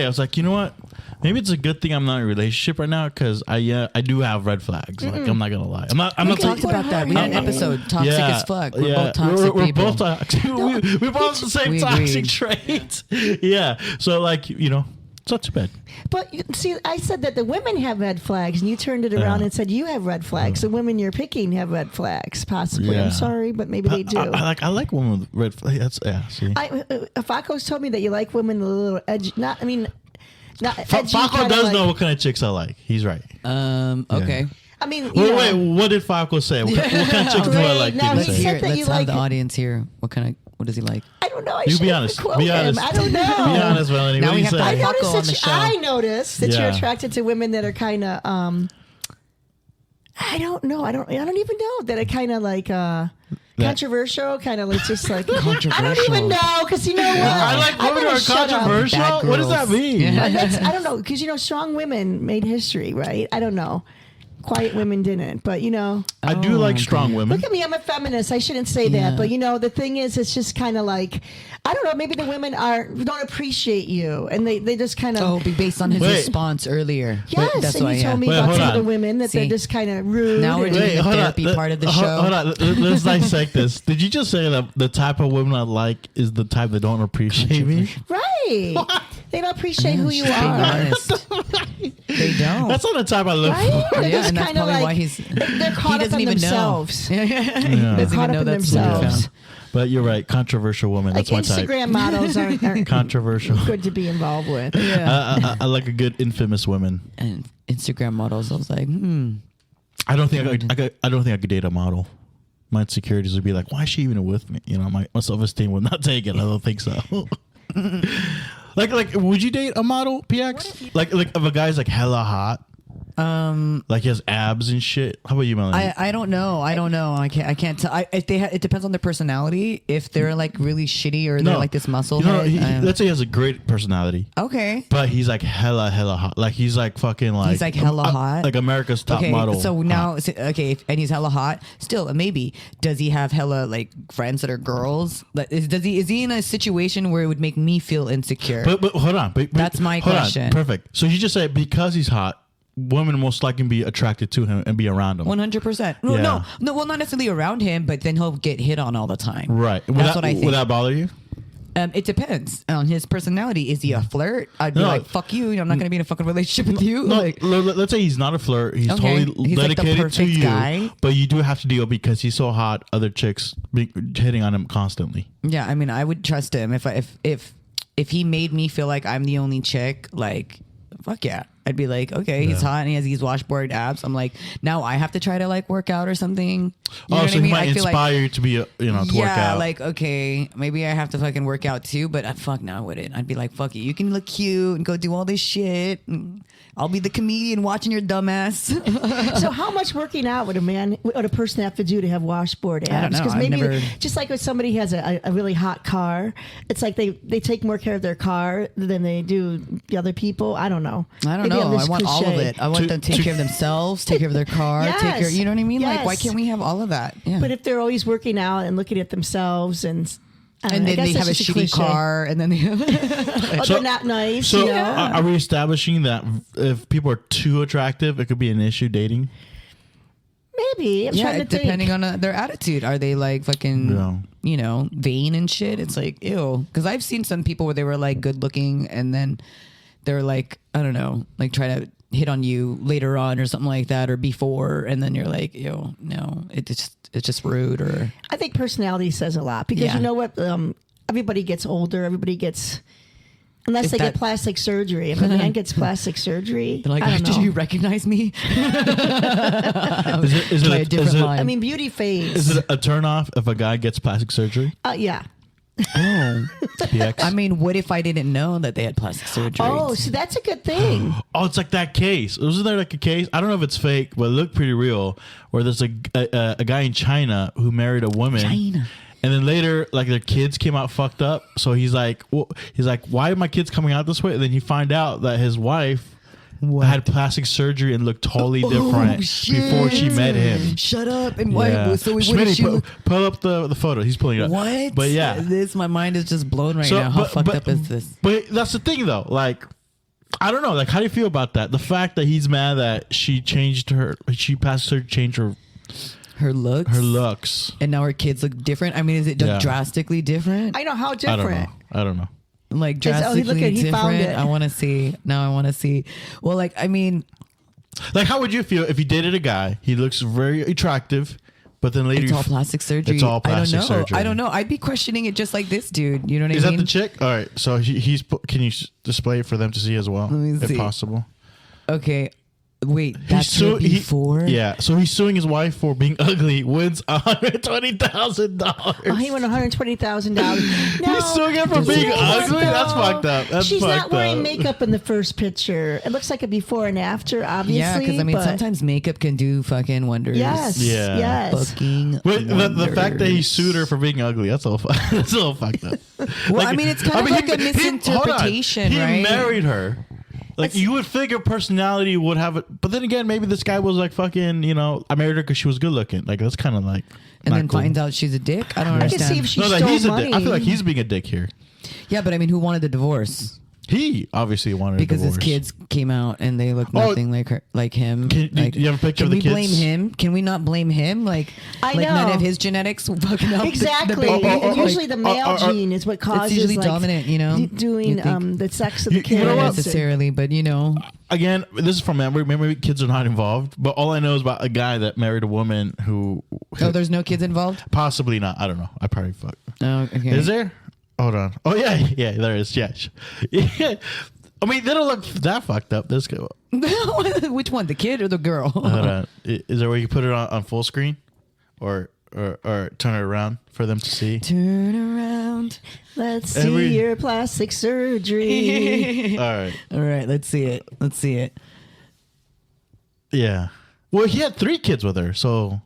was like, you know what? Maybe it's a good thing I'm not in a relationship right now because I do have red flags. Like I'm not gonna lie. I'm not We saying- talked about that. We had an episode, toxic Yeah, as fuck. We're yeah. both toxic We're people. both toxic. we both have the same We toxic agreed. traits. Yeah. So like it's not too bad. But see, I said that the women have red flags, and you turned it around Yeah. and said you have red flags. The women you're picking have red flags, possibly. Yeah. I'm sorry, but maybe they do. I like women with red flags. See. Faco's told me that you like women with a little edge. Not edgy. Faco kinda does like- know what kind of chicks I like. He's right. Okay. I mean, Wait, what did Faco say? What kind of chicks do I Wait, like? no, Did he he Let's say? said hear it. that Let's you have like- the audience hear. What does he like? I don't know. I You should be have honest. quote Be him. honest. I don't know. Be honest, Melanie. Now What do we you have to say? have Faco on the I show. noticed that you're Yeah. attracted to women that are kind of. I don't know. I don't even know that it kind of like controversial. Kind of like just like I don't Controversial. even know because you know what? I like women who better are shut up. controversial. Bad What does that girls. mean? Yeah. I don't know because strong women made history, right? I don't know. quiet women didn't. But I do like strong women. look at me. I'm a feminist. I shouldn't say that, but the thing is, it's just kind of like, I don't know. Maybe the women don't appreciate you, and they just kind of based on his response earlier. Yes, That's and why. you told me Wait, about hold some of the on. women that they're See? just kind of rude. Now we're and- doing the hold on. therapy part of the show. Hold on. Let's dissect this. Did you just say that the type of women I like is the type that don't appreciate me? right. They don't appreciate who you Being are. honest. They don't. That's not the type I look Right? for. They're Yeah, just and that's kind of probably like why he's. they're caught up doesn't in even know. themselves. He Yeah. doesn't Caught even know up in that's what he themselves. found. But you're right. Controversial woman. Like That's my type. Instagram models aren't Controversial. good to be involved with. Yeah. I like a good infamous woman. And Instagram models, I was like, I don't think I don't think I could date a model. My insecurities would be like, why is she even with me? My self-esteem would not take it. I don't think so. like, would you date a model, PX? Like if a guy's like hella hot, like he has abs and shit. How about you, Melanie? I don't know. I can't tell. It depends on their personality. If they're like really shitty or they're like this muscle head. Let's say he has a great personality, Okay. but he's like hella hot. Like he's like fucking like He's like hella hot? like America's top Okay, model. so hot. now, and he's hella hot. Still, maybe does he have hella like friends that are girls? Like, is he in a situation where it would make me feel insecure? But hold on. But That's my hold on. question. Perfect. So you just said because he's hot, women most likely be attracted to him and be around him. 100%. Yeah. No. Well, not necessarily around him, but then he'll get hit on all the time. Right. That's what I think. Would that bother you? It depends on his personality. Is he a flirt? I'd be No. like, fuck you. I'm not going to be in a fucking relationship with you. No, Like, let's say he's not a flirt. He's Okay. totally He's like the dedicated to perfect you. guy. But you do have to deal because he's so hot. Other chicks be hitting on him constantly. yeah, I mean, I would trust him if he made me feel like I'm the only chick. Like, fuck yeah. I'd be like, okay, he's hot and he has these washboard abs. I'm like, now I have to try to like work out or something. You know what So I mean? he might I feel inspire you to be, to work out. like, okay, maybe I have to fucking work out too, but fuck no, I wouldn't. I'd be like, fuck it. You can look cute and go do all this shit. And I'll be the comedian watching your dumbass. So how much working out would a person have to do to have washboard abs? I don't know. Because I've maybe never- just like when somebody has a really hot car, it's like they take more care of their car than they do the other people. I don't know. I don't Maybe know. I'm I just want all of cliche. it. I want them to take care of themselves, take care of their car, take care. Yes. You know what I mean? Like, why Yes. can't we have all of that? Yeah. But if they're always working out and looking at themselves and and then they have a shitty car, and then they have. they're not nice. So yeah. are we establishing that if people are too attractive, it could be an issue dating? Maybe. I'm trying to think. depending on their attitude. Are they like fucking, vain and shit? It's like, ew. Because I've seen some people where they were like good looking and then they're like, I don't know, like try to hit on you later on or something like that or before. And then you're like, ew, no, it's just rude or. I think personality says a lot because Yeah. you know what? Everybody gets older. Everybody gets. Unless If they get that- plastic surgery. If a man gets plastic surgery, They're like, I don't did know. you recognize me? Is Try a it different line. I mean, beauty fades. is it a turnoff if a guy gets plastic surgery? Yeah. Oh. PX? I mean, what if I didn't know that they had plastic surgery? Oh, so that's a good thing. Oh, it's like that case. Wasn't there like a case? I don't know if it's fake, but it looked pretty real. Where there's a guy in China who married a woman. China. And then later, like their kids came out fucked up. So he's like, why are my kids coming out this way? And then you find out that his wife had plastic surgery and looked totally different before she met him. Shut up. And Yeah. why? So what did Schmitty, she look? pull up the photo. He's pulling it up. What? But yeah. My mind is just blown right now. How fucked up is this? But that's the thing, though. Like, I don't know. Like, how do you feel about that? The fact that he's mad that she changed changed Her looks. her looks. And now her kids look different. I mean, is it Yeah. drastically different? I know how I don't different. know. I don't know. Like oh, drastically look at- he found different. it. I want to see. Now I want to see. Well, like, I mean, Like, how would you feel if you dated a guy? He looks very attractive, but then later it's all plastic surgery. It's all plastic I don't know. surgery. I don't know. I'd be questioning it just like this dude. You know what Is I that mean? the chick? All right. So can you display it for them to see as well, me if see. possible? Okay. Wait, that's her he- before? Yeah. So he's suing his wife for being ugly. Wins $120,000. Oh, he won $120,000. No, He's suing her for being you know what, ugly. That's though? fucked up. That's She's fucked not wearing up. makeup in the first picture. It looks like a before and after, obviously. Yeah, because I mean, but sometimes makeup can do fucking wonders. Yes. Yeah. Yes. Fucking Wait, the fact that he wonders. sued her for being ugly, that's a little that's a little fucked up. Well, I mean, it's kind of like a hold on. misinterpretation, he right? married her. Like you would figure personality would have it, but then again, maybe this guy was like fucking. You know, I married her because she was good looking. Like that's kind of like. And not then cool. finds out she's a dick. I don't I can understand. see if she No, like stole he's a money. dick. I feel like he's being a dick here. Yeah, but I mean, who wanted the divorce? He obviously wanted Because a divorce. his kids came out and they look nothing like her, like him. Do Like, you have a picture can of the we blame kids? him? Can we not blame him? Like, I like none know. of his genetics fucking help Exactly. the baby. And Like, usually the male gene is what causes usually like, dominant, you know? doing You think- the sex of the You kids. know not what? necessarily, but you know, Again, this is from memory. Maybe kids are not involved, but all I know is about a guy that married a woman who. oh, there's no kids involved. Possibly not. I don't know. I probably fuck. Oh, okay. Is there? Hold on. Oh yeah, there is. Yeah. Yeah. I mean, they don't look that fucked up. This guy. Which one, the kid or the girl? Hold on. Is there a way you put it on full screen, or turn it around for them to see? Turn around. Let's Every- see your plastic surgery. All right. All right, let's see it. Let's see it. Yeah. Well, he had 3 kids with her, so.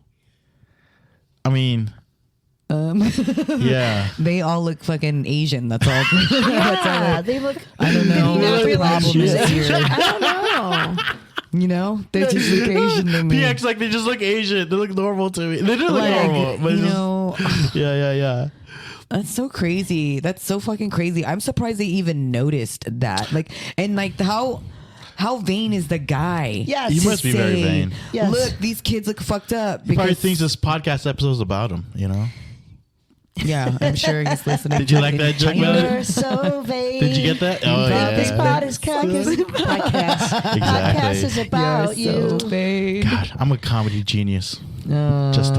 I mean. Yeah. They all look fucking Asian. That's all. Yeah, they look. I don't know Maybe what the not problem is relationship. here. I don't know. You know, they just look Asian to me. PX like they just look Asian. They look normal to me. They do look Like, normal, but you it's just- know, yeah. that's so crazy. That's so fucking crazy. I'm surprised they even noticed that. Like, and like how vain is the guy? Yes. He to must be very say, vain. Yes. Look, these kids look fucked up. He probably because- thinks this podcast episode is about him. You know. Yeah, I'm sure he's listening. Did you like that joke, China. Melanie? You're so vain. Did you get that? Oh But this yeah. podcast. Podcast is about You're you. so vain. God, I'm a comedy genius. Just.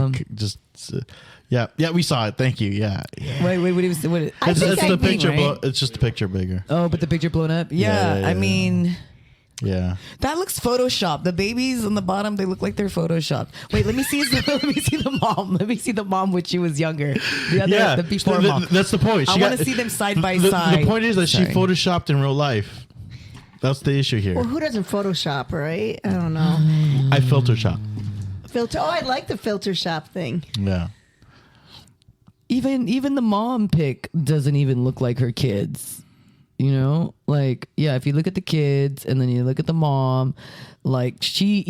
Yeah. We saw it. Thank you. Yeah. Wait, what do you say? What? I It's, think it's I the think, picture. right? It's just the picture bigger. Oh, but the picture blown up. Yeah, Yeah. I mean. Yeah. That looks photoshopped. The babies on the bottom, they look like they're photoshopped. Wait, let me see. Let me see the mom. Let me see the mom when she was younger. The other, Yeah. the before mom. That's the point. I She wanna got- see them side by the, side. The point is that Sorry. she photoshopped in real life. That's the issue here. Well, who doesn't Photoshop, right? I don't know. I filter shop. Filter. Oh, I like the filter shop thing. Yeah. Even the mom pic doesn't even look like her kids. You know, like, yeah, if you look at the kids and then you look at the mom, like she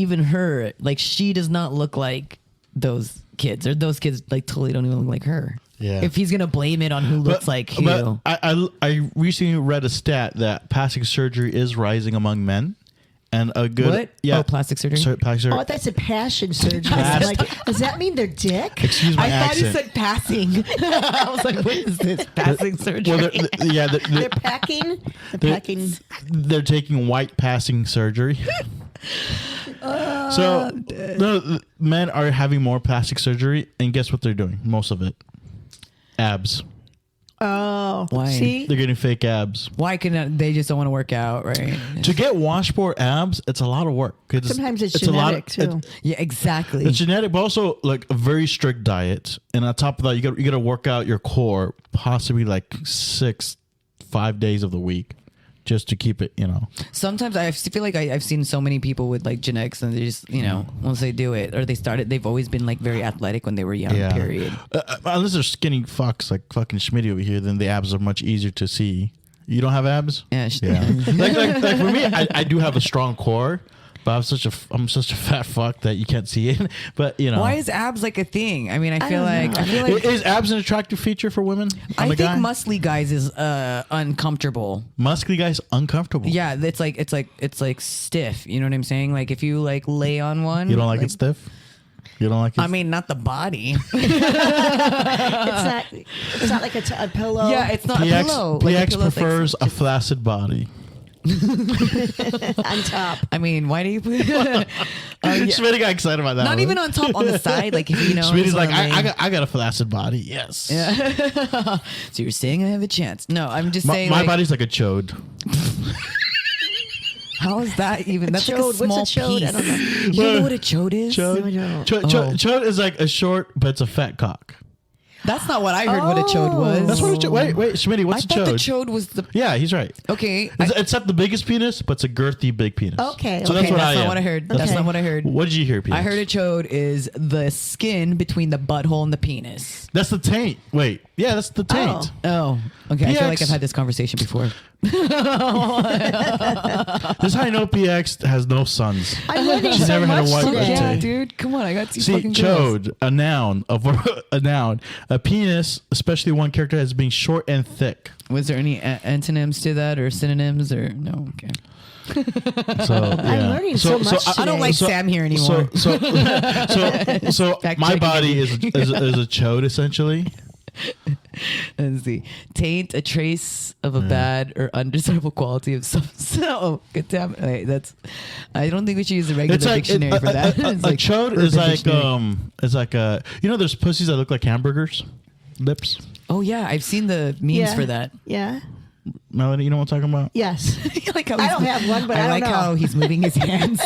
does not look like those kids, or those kids like totally don't even look like her. Yeah. If he's gonna blame it on who looks like who. But I recently read a stat that plastic surgery is rising among men, and a good What? yeah Oh, plastic surgery? plastic surgery. Oh, that's a passion surgery. Plastic. Like, does that mean they're dick? Excuse my I thought accent. he said passing. I was like, what is this? Passing surgery? Well, yeah, They're packing. They're packing. they're taking white passing surgery. So no, men are having more plastic surgery, and guess what they're doing? Most of it, abs. Oh, Why? See, They're getting fake abs. Why can they just don't want to work out, right? To get washboard abs, it's a lot of work. sometimes it's a lot genetic too. Yeah, exactly. It's genetic, but also like a very strict diet, and on top of that, you got to work out your core possibly like 5 days of the week, just to keep it. You know, Sometimes I feel like I've seen so many people with like genetics, and they just, you know, once they do it or they started, they've always been like very athletic when they were young. Yeah. Period. Unless they're skinny fucks like fucking Schmitty over here, then the abs are much easier to see. You don't have abs? Yeah. Yeah. like for me, I do have a strong core, but I'm such a fat fuck that you can't see it. But you know, Why is abs like a thing? I mean, I feel don't like know. Is abs an attractive feature for women? I On a think guy? muscly guys is uncomfortable. Muscly guys uncomfortable. Yeah, it's like stiff. You know what I'm saying? Like if you like lay on one, You don't like it stiff? You don't like it? I mean, not the body. It's not like a pillow. Yeah, it's not a PX, pillow. PX Like a pillow's like prefers a flaccid body. on top. I mean, why do you put? Schmitty got excited about that. Not one. even on top, on the side. Like if you know, Schmitty's just like, wanna lay- I got a flaccid body. Yes. Yeah. So you're saying I have a chance? No, I'm just My, saying. my like, body's like a chode. How is that even? That's like a Chode, what's a small chode? piece. I don't know. You don't know what a chode is? Chode, No, I don't. chode is like a short, but it's a fat cock. That's not what I heard. What a chode was. That's what a chode. Wait, Schmitty, I what's a thought the chode? chode was the. Yeah, he's right. Okay. It's not the biggest penis, but it's a girthy big penis. Okay, So okay, that's what that's I not am. what I heard. That's Okay. not what I heard. What did you hear, PX? I heard a chode is the skin between the butthole and the penis. That's the taint. Wait. Yeah, that's the taint. Oh, okay. I feel like PX. I've had this conversation before. This is how I know PX has no sons. I'm learning She's so never had a much wife. today. Yeah, dude. Come on, I got two See, fucking girls. chode, a noun, a noun, a penis, especially one character as being short and thick. Was there any antonyms to that or synonyms or no? Okay. So I'm learning so much I don't like So- Sam here anymore. So Fact my checking body is a chode essentially. Let's see. Taint, a trace of a bad or undesirable quality of some. So, good damn. Wait, that's. I don't think we should use the regular dictionary for that. A It's like chode Urban is like Dictionary. it's like there's pussies that look like hamburgers, lips. Oh yeah, I've seen the memes Yeah. for that. Yeah. Melanie, you know what I'm talking about? Yes. I like how I he's- don't have one, but I don't like know. how he's moving his hands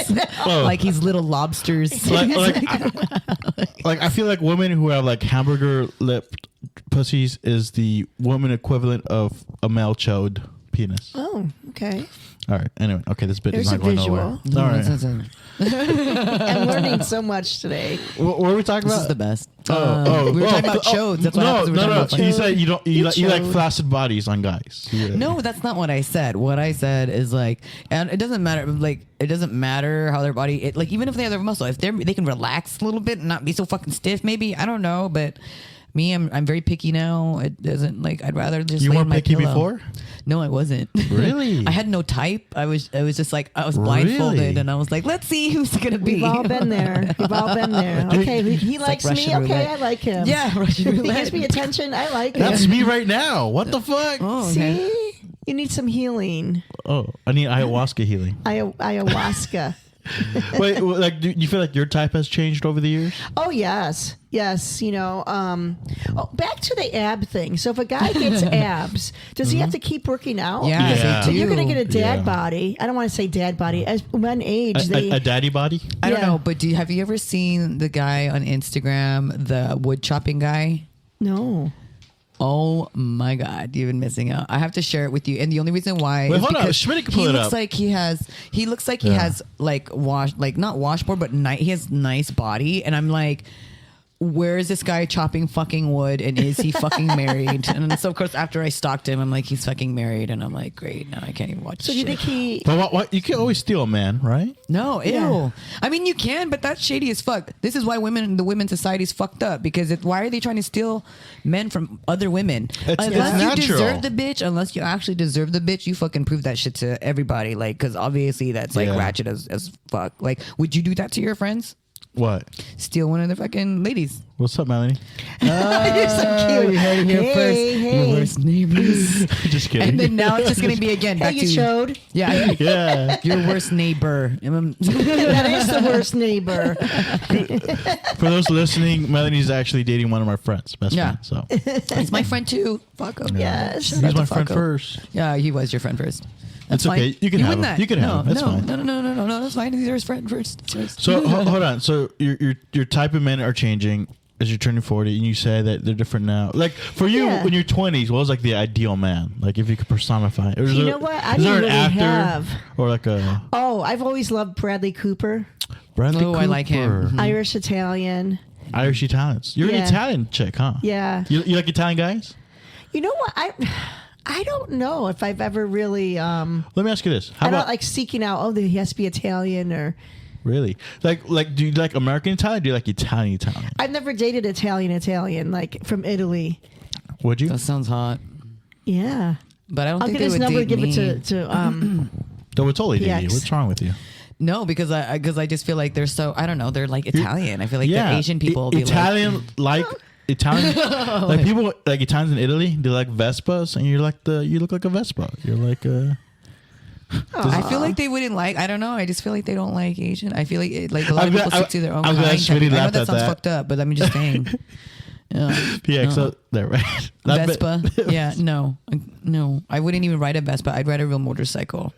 Oh. like he's little lobsters. like I feel like women who have like hamburger lip pussies is the woman equivalent of a male chode penis. Oh, okay. All right. Anyway, okay, this bit There's is a not going visual. nowhere. No, All right. I'm learning so much today. What were we talking This about? is the best. We we were talking about chodes. That's what happens. No, We're no. talking You about said you don't. You like chode. flaccid bodies on guys. Yeah. No, that's not what I said. What I said is like, and it doesn't matter. Like, it doesn't matter how their body. Like, even if they have their muscle, if they can relax a little bit and not be so fucking stiff. Maybe I don't know, but me, I'm very picky now. It doesn't like. I'd rather just. You lay weren't on my picky pillow. before? No, I wasn't. Really? I had no type. I was just like I was blindfolded, Really? and I was like, let's see who's gonna be. We've all been there. We've all been there. Okay, he likes me. Russian Okay, roulette. I like him. Yeah, Russian He roulette. gives me attention. I like That's him. me right now. What the fuck? Oh, okay. See, you need some healing. Oh, I need ayahuasca healing. Ayahuasca. Wait, like, do you feel like your type has changed over the years? Oh yes, yes. You know, back to the ab thing. So if a guy gets abs, does he have to keep working out? Yeah, Yeah. they So do. you're gonna get a dad Yeah. body. I don't want to say dad body. As men age, A daddy body? I don't Yeah. know, but have you ever seen the guy on Instagram, the wood chopping guy? no. Oh my God, you've been missing out. I have to share it with you, and the only reason why Wait, is hold on. because Schmitty can he pull it looks up. like he has. He looks like he Yeah. has like not washboard, but he has nice body, and I'm like. Where is this guy chopping fucking wood, and is he fucking married? And so of course after I stalked him, I'm like, he's fucking married, and I'm like, great, now I can't even watch. So do you shit. think he? But what? You can always steal a man, right? No, ew. Yeah. I mean, you can, but that's shady as fuck. This is why the women's society's fucked up because why are they trying to steal men from other women? It's unless you natural. deserve the bitch, unless you actually deserve the bitch, you fucking prove that shit to everybody. Like, because obviously that's like Yeah. ratchet as fuck. Like, would you do that to your friends? What? Steal one of the fucking ladies? What's up, Melanie? You're so cute. You heard it here Hey, first. hey. Your worst neighbors. Just kidding. And then now it's just gonna be again. Hey, Back you to showed. Yeah. yeah. Your worst neighbor. That is the worst neighbor. For those listening, Melanie's actually dating one of my friends, best Yeah. friend. So He's my friend too. Fuck him. Yes. Shout out he's to my friend Fucko. first. Yeah, he was your friend first. That's It's okay. fine. You can have win him. that. You can have him. That's no, fine. No, that's fine. He's your friend first. It's yours. So hold on. So your type of men are changing as you're turning 40, and you say that they're different now. Like for you, Yeah. when you're 20s, what was like the ideal man? Like if you could personify. Or is You there- know what? I is there didn't an really actor have. or like a Oh, I've always loved Bradley Cooper, Bradley Oh, I like him. Cooper? Mhm. Irish Italian. Irish Italians. You're an Yeah. Italian chick, huh? Yeah. You like Italian guys? You know what? I don't know if I've ever really. Let me ask you this: How I'm about not like seeking out. Oh, he has to be Italian or. really? Like, do you like American Italian? Or do you like Italian Italian? I've never dated Italian like from Italy. Would you? That sounds hot. Yeah. But I don't I'll think get they his would number. date Give me. it to No, we're totally dating you. PX. What's wrong with you? No, because I just feel like they're so I don't know, they're like Italian. I feel like the Asian people will be Italian like Italian like people like Italians in Italy. They like Vespas, and you look like a Vespa. You're like a. I feel like they wouldn't like. I don't know. I just feel like they don't like Asian. I feel like a lot I'm of people glad- stick to their own I'm glad kind. Smitty I know laughed that at sounds that. fucked up, but I'm just saying. Yeah. PX, No. so there, right? That bit- Vespa. Yeah, no. I wouldn't even ride a Vespa. I'd ride a real motorcycle.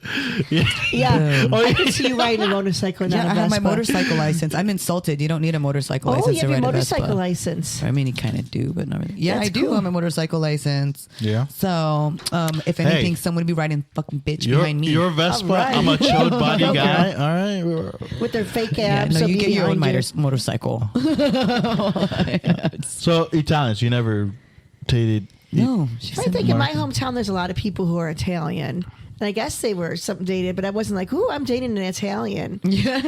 Yeah. Yeah. Oh, I yeah. can see you riding a motorcycle. Not Yeah, a I have my Vespa. motorcycle license. I'm insulted. You don't need a motorcycle Oh, license you to have ride your a motorcycle Vespa. license. I mean, you kind of do, but not really. Yeah, That's I do cool. have a motorcycle license. Yeah. So, if anything, someone would be riding fucking bitch behind me. You're Vespa. All right. I'm a chode body guy. All right. With their fake yeah, abs. no, so you get your own behind you. motorcycle. So Italians, you never dated No, she I said think in my hometown, there's a lot of people who are Italian. And I guess they were something dated, but I wasn't like, ooh, I'm dating an Italian. Yeah.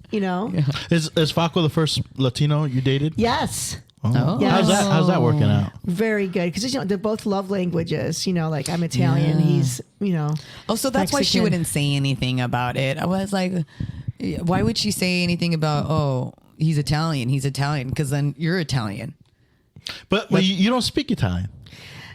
You know? Yeah. Is Faco the first Latino you dated? Yes. Oh. Yes. How's that working out? Very good. Because, they're both love languages. Like I'm Italian. Yeah. He's, Oh, so that's why she Mexican. wouldn't say anything about it. I was like, why would she say anything about, oh, he's Italian, because then you're Italian. But you don't speak Italian.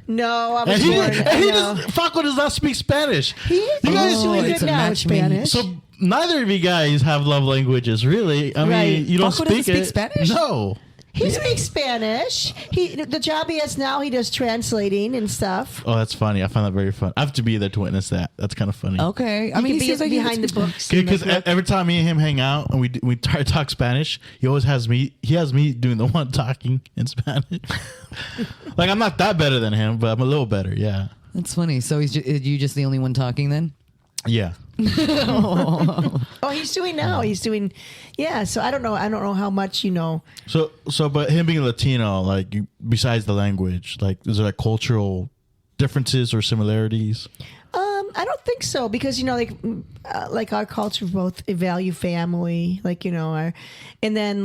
No, I was And born. Faco does not speak Spanish. He's doing it's good a now in match made. Spanish. So neither of you guys have love languages, really. I Right. mean, you don't Faco doesn't speak speak Spanish? No. He speaks Spanish. The job he has now, he does translating and stuff. Oh, that's funny. I find that very fun. I have to be there to witness that. That's kind of funny. Okay. I I mean, mean, he seems like behind the books. and Because like, every time me and him hang out and we try to talk Spanish, he always has me. He has me doing the one talking in Spanish. Like I'm not that better than him, but I'm a little better. Yeah. That's funny. So is you just the only one talking then? Yeah. oh, he's doing now. He's doing, yeah. So I don't know how much So, but him being Latino, like besides the language, like is there like cultural differences or similarities? I don't think so because like our culture both value family, and then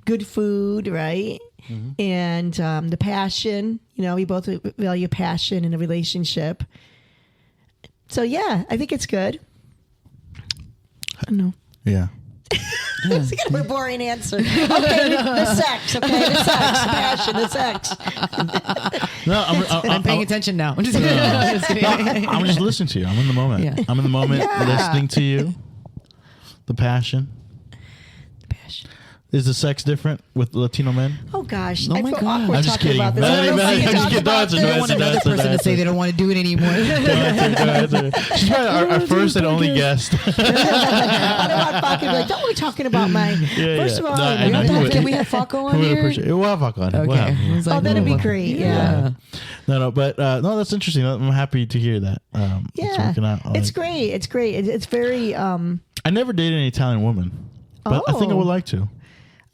good food, right? Mm-hmm. And the passion. We both value passion in a relationship. So yeah, I think it's good. I don't know. Yeah. It's kind of a boring answer. Okay, the sex. Okay, the sex, the passion, the sex. No, I'm paying attention now. I'm just kidding. Just kidding. I'm just listening to you. I'm in the moment. Yeah. I'm in the moment, Yeah. listening to you. The passion. Passion. Is the sex different with Latino men? Oh gosh, Oh I my feel God. awkward I'm just talking kidding. about this. Melanie, I don't Melanie, see you I'm just talk kidding. about Don't I don't want answer, another person to say they don't want to do it anymore. She's probably our first and only guest. I don't want Faco to be like, don't we talking about my? First of all, No, I we know don't you talk would. Can we have Faco on We'll here? appreciate it. We'll have Faco on here. We'll Okay. have him. I was like, Oh, that'd be oh, great. Yeah. No, but no, that's interesting. I'm happy to hear that. It's Yeah, working out. it's great. It's great. It's very I never dated an Italian woman, but I think I would like to.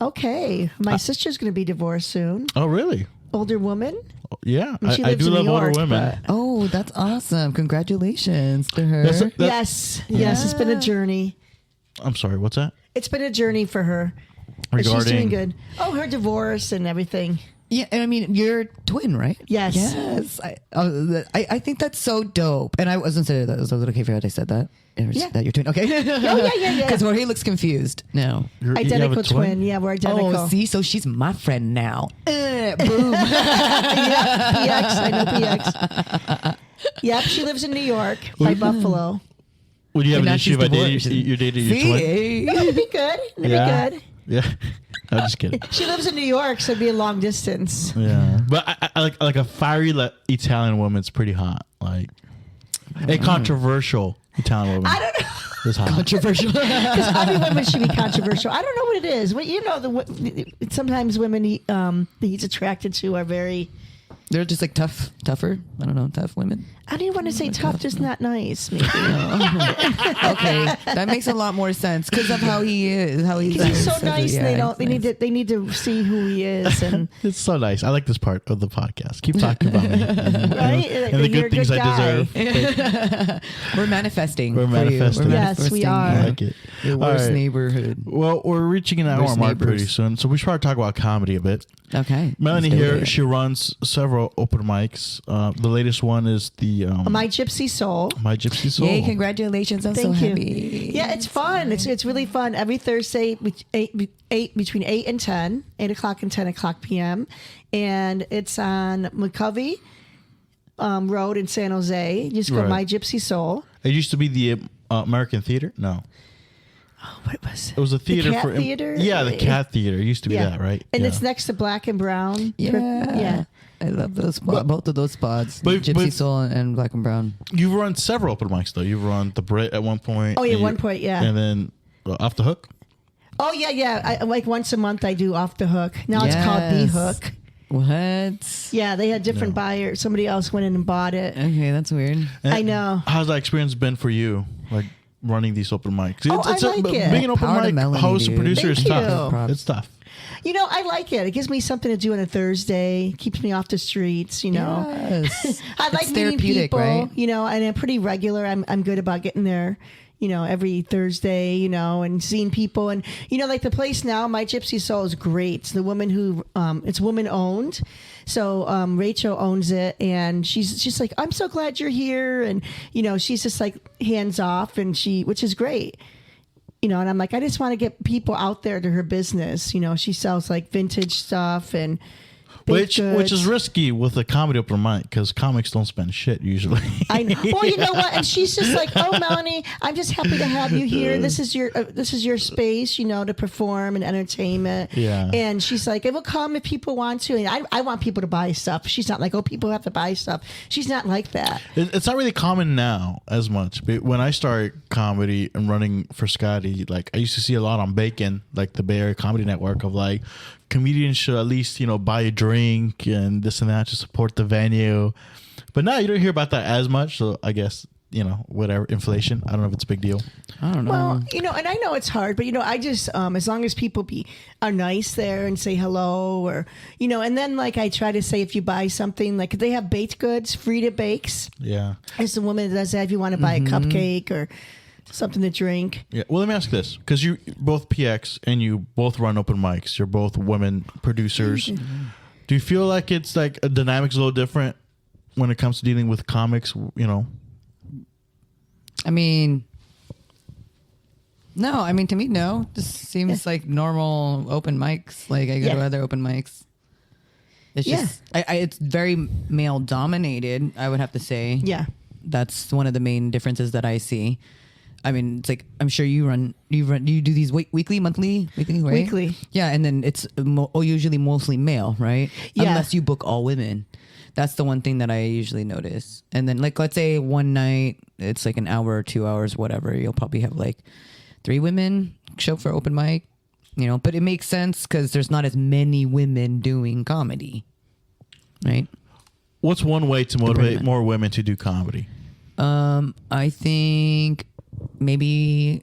okay. My sister's going to be divorced soon. Oh, really? Older woman. Yeah, mean, she I lives do in love New older York, women. Oh, that's awesome. Congratulations to her. That- Yes, it's been a journey. I'm sorry. What's that? It's been a journey for her. But she's Regarding doing good. Oh, her divorce and everything. Yeah, and I mean, you're a twin, right? Yes. Yes. I think that's so dope. And I wasn't saying that. Was it okay for you that I said that? Yeah. That you're twin. Okay. Oh, yeah. Because Jorge looks confused now. You have a Identical twin? twin. Yeah, we're identical. Oh, see, so she's my friend now. Boom. Yeah, PX. I know PX. Yep, she lives in New York by Buffalo. Would you have And an now issue she's if I divorced. dated you dated your twin? See? It'd be good. It'd be good. Yeah. I'm just kidding. She lives in New York, so it'd be a long distance. Yeah, but I like a fiery Italian woman's pretty hot. Like a controversial Italian woman. I don't know. Is hot. Controversial. Because every woman should be controversial. I don't know what it is. Well, sometimes women he's attracted to are very. They're just like tougher. I don't know, tough women. I don't even want to say tough, just not nice. Maybe. Okay, that makes a lot more sense because of how he is. How he's so nice. Yeah, They need to see who he is and It's so nice. I like this part of the podcast. Keep talking about me. right. And the You're a good things I guy. deserve. We're manifesting. We're for you. manifesting. Yes, we are. I like it. Your All worst right. neighborhood. Well, we're reaching an hour Worst mark pretty neighbors. soon, so we should probably talk about comedy a bit. Okay. Melanie let's do here, it. she runs several open mics. The latest one is the My Gypsy Soul. My Gypsy Soul. Yay! Congratulations! I'm Thank so you. happy. Yeah, it's fun. It's really fun. Every Thursday, between 8 and 10, 8 o'clock and 10 o'clock p.m. And it's on McCovey Road in San Jose. You just go Right. My Gypsy Soul. It used to be the American Theater. No, Oh, what was it? it was a theater Cat for Theater? Yeah, the Cat Theater. It used to be Yeah. that, right? And yeah. it's next to Black and Brown. Yeah. I love those spots. Both of those spots. But- Gypsy but- Soul and Black and Brown. You've run several open mics though. You've run the Brit at one point. Oh, yeah, and one point, yeah. And then Off the Hook. Oh, yeah. I, like once a month I do Off the Hook. Now it's called The Yes. Hook. What? Yeah, they had different buyers. Somebody else went in and bought it. Okay, that's weird. And I know. How's that experience been for you? Like running these open mics? Oh, I like it. Being an open Power to mic Melanie, host and dude. producer is Thank tough. you. It's tough. I like it. It gives me something to do on a Thursday. Keeps me off the streets. Yes. I like It's meeting therapeutic, people. right? And I'm pretty regular. I'm good about getting there. Every Thursday, and seeing people. And, like the place now, My Gypsy Soul is great. It's the woman who, it's woman owned. So Rachel owns it. And she's just like, I'm so glad you're here. And, she's just like hands off which is great. And I'm like, I just want to get people out there to her business. She sells like vintage stuff and Which goods. is risky with a comedy open mic because comics don't spend shit usually. I know. Well, you know what? And she's just like, "Oh, Melanie, I'm just happy to have you here. This is your space, to perform and entertainment." Yeah. And she's like, "It will come if people want to." And I want people to buy stuff. She's not like, "Oh, people have to buy stuff." She's not like that. It's not really common now as much. But when I started comedy and running for Scotty, like I used to see a lot on Bacon, like the Bay Area Comedy Network, of like comedians should at least buy a drink and this and that to support the venue. But now you don't hear about that as much. So I guess whatever, inflation. I don't know if it's a big deal. I don't know. Well, and I know it's hard, but I just as long as people are nice there and say hello, or and then like I try to say if you buy something, like they have baked goods, Frida Bakes. Yeah. It's the woman that does that. If you want to buy a cupcake or something to drink. Yeah. Well, let me ask this, because you both PX and you both run open mics. You're both women producers. Do you feel like it's like a dynamic's a little different when it comes to dealing with comics? I mean, no. I mean, to me, no. This seems like normal open mics. Like I go to other open mics. It's just, it's very male dominated. I would have to say. Yeah. That's one of the main differences that I see. I mean, it's like, I'm sure you do these weekly, monthly, right? Weekly. Yeah. And then it's usually mostly male, right? Yeah. Unless you book all women. That's the one thing that I usually notice. And then like, let's say one night, it's like an hour or 2 hours, whatever. You'll probably have like 3 women show for open mic, but it makes sense because there's not as many women doing comedy, right? What's one way to motivate more women to do comedy? I think maybe,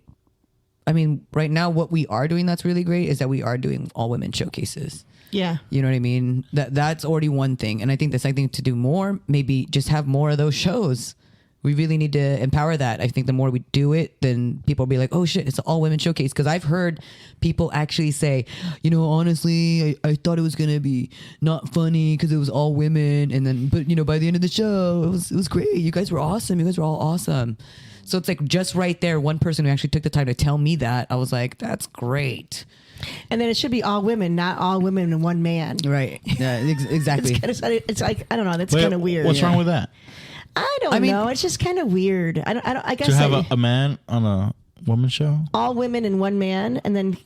right now what we are doing that's really great is that we are doing all women showcases. Yeah. You know what I mean? That's already one thing. And I think the second thing to do more, maybe just have more of those shows. We really need to empower that. I think the more we do it, then people will be like, oh shit, it's an all women showcase. Because I've heard people actually say, honestly, I thought it was going to be not funny because it was all women. And then, but by the end of the show, it was great. You guys were awesome. You guys were all awesome. So it's like just right there, one person who actually took the time to tell me that, I was like, that's great. And then it should be all women, not all women and one man. Right. Yeah, exactly. It's like, I don't know. That's kind of weird. What's wrong with that? I don't know. It's just kind of weird. I guess To have a man on a woman show? all women and one man, and then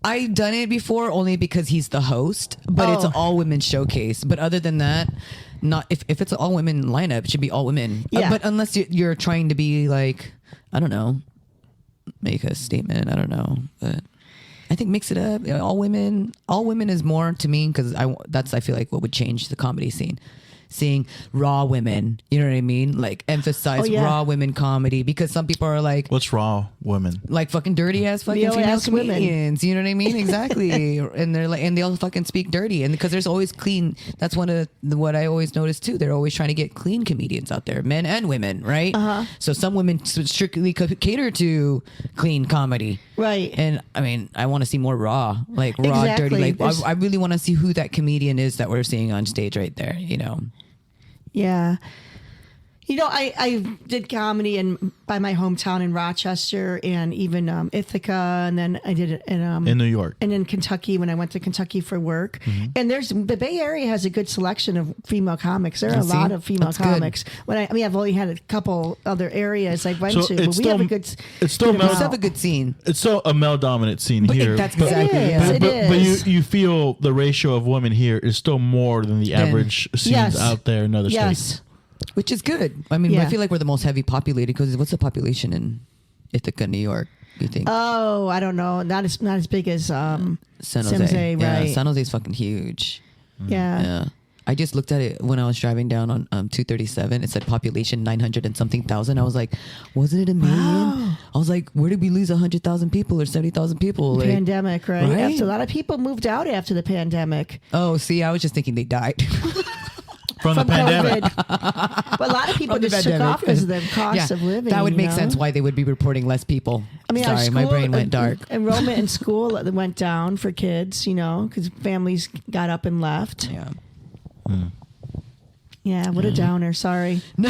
I've done it before only because he's the host, but it's an all women showcase. But other than that, not if it's an all women lineup, it should be all women. Yeah. But unless you're trying to be like, I don't know, make a statement. I don't know. But I think mix it up. All women is more to me because I feel like what would change the comedy scene. Seeing raw women, you know what I mean? Like emphasize raw women comedy, because some people are like, what's raw women? like fucking dirty ass fucking Real female ass women. comedians. You know what I mean? Exactly. And they're like, and they all fucking speak dirty. And because there's always clean. That's one of what I always notice too. They're always trying to get clean comedians out there, men and women, right? So some women strictly cater to clean comedy. Right. And I mean, I want to see more raw, like raw, Exactly. dirty. Like I really want to see who that comedian is that we're seeing on stage right there, Yeah. I did comedy by my hometown in Rochester and even Ithaca, and then I did it In New York. and in Kentucky when I went to Kentucky for work. And the Bay Area has a good selection of female comics. There are a lot of female That's good. comics. I've only had a couple other areas I went So to, but it's we have still- a good. it's still We male- still have a good scene. It's still a male dominant scene But here. that's but, exactly It yeah. is. It but is. you feel the ratio of women here is still more than the average scenes Yes. out there in other Yes. states. Which is good. I mean, Yeah. I feel like we're the most heavy populated because what's the population in Ithaca, New York? Do you think? Oh, I don't know. Not as big as San Jose. San Jose, Yeah, right? San Jose's fucking huge. Yeah. Yeah. I just looked at it when I was driving down on 237. It said population 900 and something thousand. I was like, wasn't it a million? Wow. I was like, where did we lose 100,000 people or 70,000 people? Like, Pandemic, right? Right? After, a lot of people moved out after the pandemic. oh, see, I was just thinking they died. From the pandemic. COVID. But a lot of people From the just took pandemic. off because of the cost of living. That would you make know? sense why they would be reporting less people. I mean, our sorry, my school, brain went dark. Enrollment in school went down for kids, because families got up and left. Yeah. Yeah, what a downer. Sorry. No,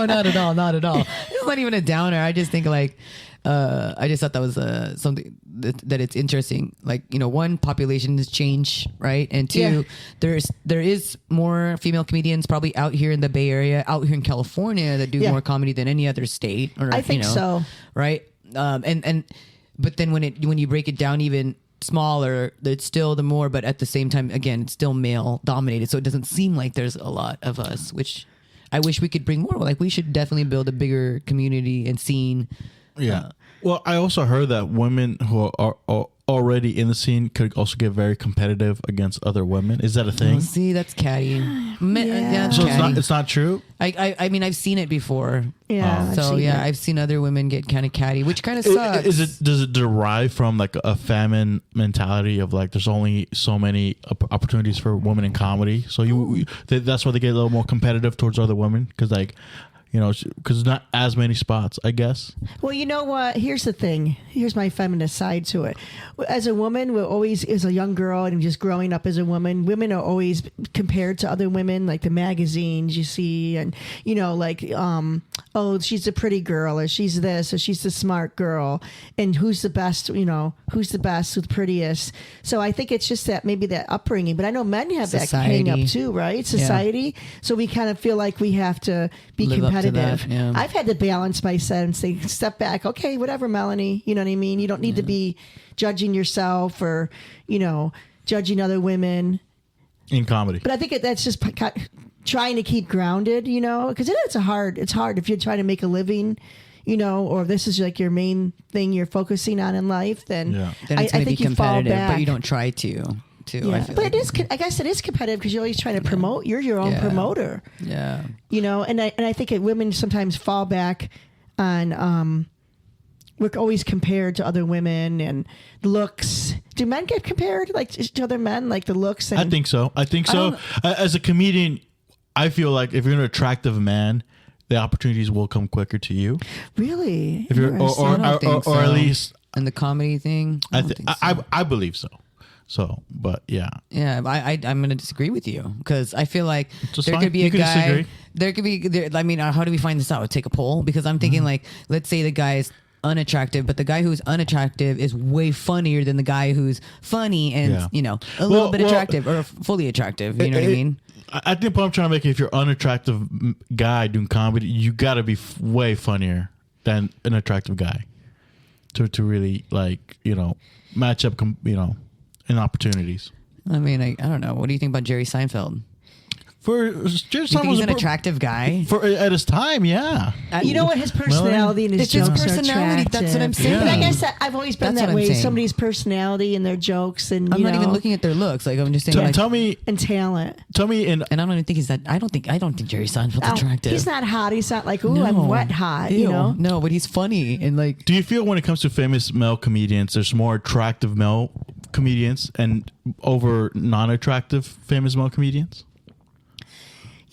not at all. Not at all. It's not even a downer. I just think like, I just thought that was something that it's interesting. Like, one, population has changed, right? And two, there is more female comedians probably out here in the Bay Area, out here in California that do more comedy than any other state. Or, I think so. Right. But then when you break it down even smaller, it's still the more, but at the same time, again, it's still male dominated. So it doesn't seem like there's a lot of us, which I wish we could bring more. Like, we should definitely build a bigger community and scene. Yeah. Well, I also heard that women who are already in the scene could also get very competitive against other women. Is that a thing? Oh, see, that's catty. That's So catty. it's not true? I mean, I've seen it before. Yeah. I've So seen yeah, it. I've seen other women get kind of catty, which kind of sucks. Does it derive from like a famine mentality of like there's only so many opportunities for women in comedy? So that's why they get a little more competitive towards other women because like, because not as many spots, I guess. Well, you know what? Here's the thing. Here's my feminist side to it. As a woman, we're always, as a young girl and just growing up as a woman, women are always compared to other women, like the magazines you see, and oh, she's a pretty girl, or she's this, or she's the smart girl, and who's the best? Who's the best, who's the prettiest? So I think it's just that maybe that upbringing. But I know men have that hang up too, right? Society. Yeah. So we kind of feel like we have to be competitive. That, yeah. I've had to balance myself and say, step back. Okay, whatever, Melanie. You know what I mean? You don't need to be judging yourself or, judging other women. In comedy. But I think that's just trying to keep grounded, because it's hard if you're trying to make a living, or if this is like your main thing you're focusing on in life, then Then it's going to be competitive, but you don't try to. Yeah. But it is. I guess it is competitive because you're always trying to promote. You're your own promoter. Yeah. And I think women sometimes fall back on. We're always compared to other women and looks. Do men get compared like to other men, like the looks? And I think so. As a comedian, I feel like if you're an attractive man, the opportunities will come quicker to you. Really? If you're, or at least in the comedy thing, I believe so. So, but yeah. Yeah, I'm going to disagree with you because I feel like there fine. could be You a can guy. disagree. There could be. I mean, how do we find this out? Take a poll because I'm thinking like, let's say the guy is unattractive, but the guy who's unattractive is way funnier than the guy who's funny and a little bit attractive or fully attractive. You know what I mean? I think what I'm trying to make, if you're unattractive guy doing comedy, you got to be way funnier than an attractive guy to really match up, in opportunities. I mean, I don't know. What do you think about Jerry Seinfeld? For You think he's an attractive guy? For at his time, yeah. You know what? His personality and his It's his jokes personality. are That's what I'm attractive. saying. But I guess I've always been That's that what I'm way. saying. Somebody's personality and their jokes and I'm not even looking at their looks. Like I'm just saying. Tell me, and talent. and And I don't even think he's that. I don't think Jerry Seinfeld's Oh, attractive. he's not hot. He's not like, ooh, I'm wet hot. Ew. No, but he's funny and like. do you feel when it comes to famous male comedians, there's more attractive male comedians and over non-attractive famous male comedians?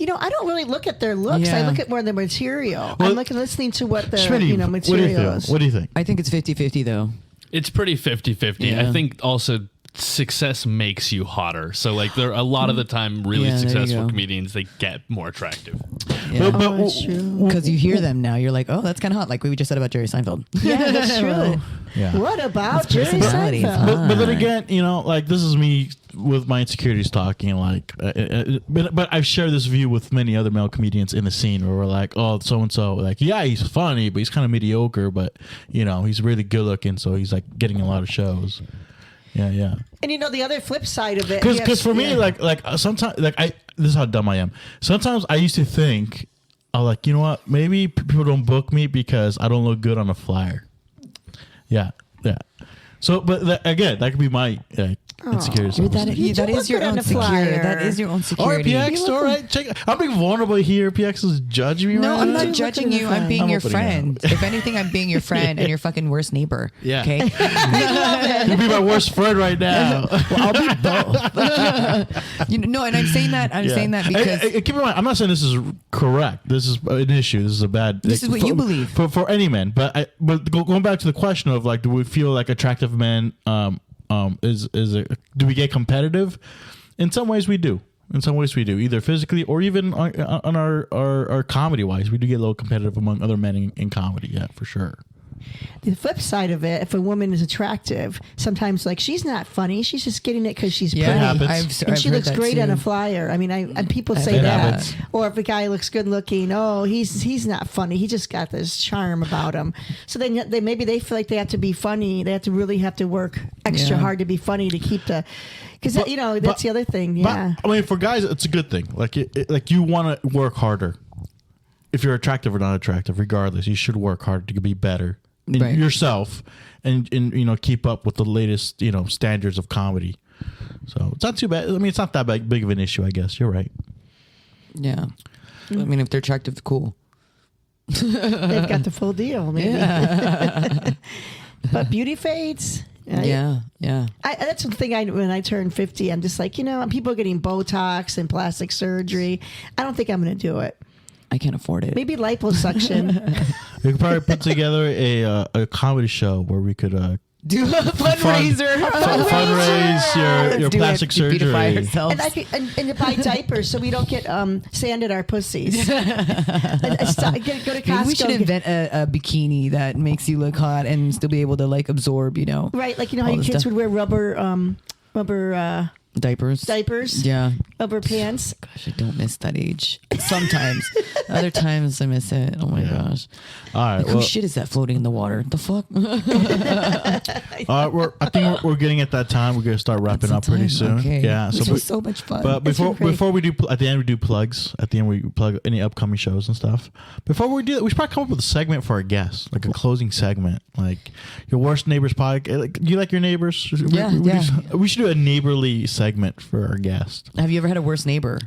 I don't really look at their looks. I Yeah. look at more the material. Well, I'm listening to what their Schmitty, material is. What do you think? I think it's 50-50 though. It's pretty 50-50. Yeah. I think also success makes you hotter. So like there are a lot of the time really Yeah, there you successful go. comedians, they get more attractive. Yeah. But- That's true. Because you hear them now, you're like, oh, that's kind of hot. Like we just said about Jerry Seinfeld. Yeah, that's true. Yeah. What about Jerry personality. Seinfeld? But then again, this is me with my insecurities talking. Like, but I've shared this view with many other male comedians in the scene where we're like, oh, so and so, like, yeah, he's funny, but he's kind of mediocre. But he's really good looking, so he's like getting a lot of shows. Yeah. And the other flip side of it, Because for me, like sometimes, this is how dumb I am. Sometimes I used to think, I'm like, you know what? Maybe people don't book me because I don't look good on a flyer. Yeah. So, but again, that could be my Insecurity. Dude, that You do is look your good on own the flyer. security. That is your own Or security. PX, all right. Check. I'm being vulnerable here. PX is judging me. No, right I'm now. not judging you. I'm I'm being your opening it friend. If anything, I'm being your friend and your fucking worst neighbor. Yeah. Okay. You'd be my worst friend right now. Well, I'll be both. No, and I'm saying that. I'm saying that because keep in mind, I'm not saying this is correct. This is an issue. This is a bad. This is what you believe. for any man. But going back to the question of like, do we feel like attractive men? Do we get competitive? In some ways, we do. Either physically or even on our comedy wise, we do get a little competitive among other men in comedy. Yeah, for sure. The flip side of it, if a woman is attractive, sometimes like she's not funny, she's just getting it because she's pretty. happens. And she heard looks that great too. on a flyer. I mean, and people say It that. happens. Or if a guy looks good looking, oh, he's not funny. He just got this charm about him. So then maybe they feel like they have to be funny. They have to work extra Yeah. hard to be funny to keep the. Because But- that's but- the other thing. But, Yeah. I mean, for guys, it's a good thing. Like, like you want to work harder. If you're attractive or not attractive, regardless, you should work harder to be better in Right. yourself and keep up with the latest standards of comedy. So it's not too bad. I mean, it's not that big of an issue, I guess. You're right. yeah. I mean, if they're attractive, cool. They've got the full deal, maybe. But beauty fades. Yeah. That's the thing. When I turn 50, I'm just like, people are getting Botox and plastic surgery. I don't think I'm going to do it. I can't afford it. Maybe liposuction. We could probably put together a comedy show where we could Do a fundraiser. fundraise your plastic surgery. Beautify ourselves. And I could, and to buy diapers so we don't get sand in our pussies. Go to Costco. Maybe we should invent a bikini that makes you look hot and still be able to like absorb, Right, like how all your this kids stuff. would wear rubber diapers. yeah, Yeah. rubber pants. Gosh, I don't miss that age. Sometimes. Other times I miss it. Oh my gosh. All right. Like, Well, whose shit is that floating in the water? The fuck? I think we're getting at that time. We're gonna start wrapping up pretty soon. Okay. Yeah. This So, was so much fun. but It's been great. before we do at the end we do plugs. At the end we plug any upcoming shows and stuff. Before we do that, we should probably come up with a segment for our guests, like a closing segment, like your worst neighbors podcast. Like, do you like your neighbors? Yeah, We should do a neighborly segment for our guest. Have you ever had a worse neighbor?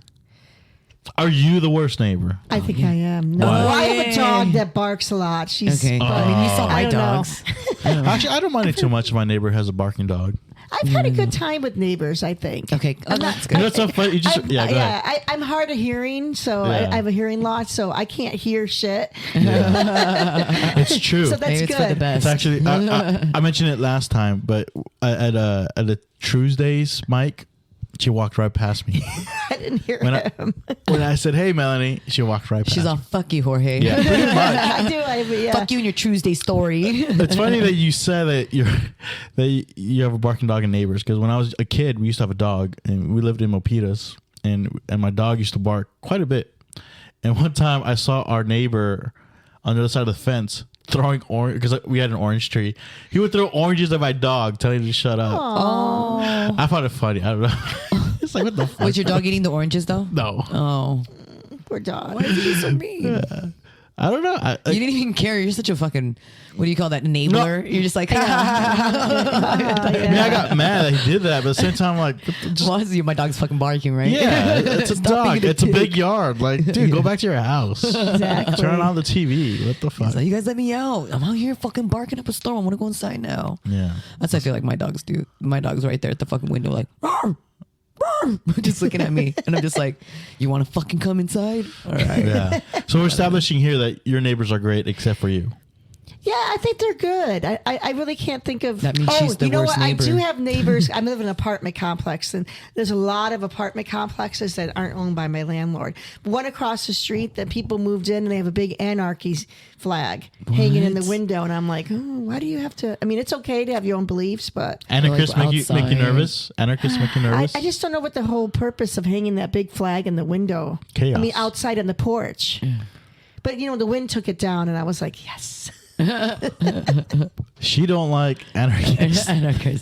Are you the worst neighbor? I think I am. No, Why? I have a dog that barks a lot. She's. Okay. I mean, you saw I my don't know. dogs. Actually, I don't mind it too much if my neighbor has a barking dog. I've had a good time with neighbors. I think. Okay. Oh, that's good. You know what's so funny? Go ahead. I'm hard of hearing, so Yeah. I have a hearing loss, so I can't hear shit. It's true. So that's Maybe it's for the good. best. It's actually I mentioned it last time, but at a Tuesdays mic, she walked right past me. I didn't hear When him. when I said, "Hey, Melanie," she walked right past. She's me. all, fuck you, Jorge. Yeah, pretty much. I do. Yeah. Fuck you and your Tuesday story. It's funny that you said that you have a barking dog and neighbors, because when I was a kid, we used to have a dog and we lived in Milpitas, and my dog used to bark quite a bit. And one time I saw our neighbor on the other side of the fence throwing orange, because we had an orange tree. He would throw oranges at my dog, telling him to shut up. Oh. I found it funny. I don't know. It's like, what the fuck? Was your dog eating the oranges though? No. Oh. Poor dog. Why did you be so mean? I don't know. You didn't even care. You're such a fucking, what do you call that, enabler? You're just like, I mean, I got mad that he did that, but at the same time, like, just, well, my dog's fucking barking, right? yeah, it's a Stop dog. being It's a dick. big yard. Like, dude, go back to your house. Exactly. Turn on the TV. What the fuck? So you guys let me out. I'm out here fucking barking up a storm. I want to go inside now. Yeah. That's what I feel like my dogs do. My dog's right there at the fucking window, like, "Rawr, rawr," just looking at me, and I'm just like, "You want to fucking come inside?" All right. Yeah. So we're establishing here that your neighbors are great except for you. Yeah, I think they're good. I really can't think of. That means she's the you know worst what? neighbor. I do have neighbors. I live in an apartment complex, and there's a lot of apartment complexes that aren't owned by my landlord. One across the street that people moved in, and they have a big anarchy flag hanging in the window, and I'm like, oh, why do you have to? I mean, it's okay to have your own beliefs, but Anarchists Like make you outside. nervous? Anarchists make you nervous? I just don't know what the whole purpose of hanging that big flag in the window. Chaos. I mean, outside on the porch. But the wind took it down, and I was like, yes. She don't like anarchists.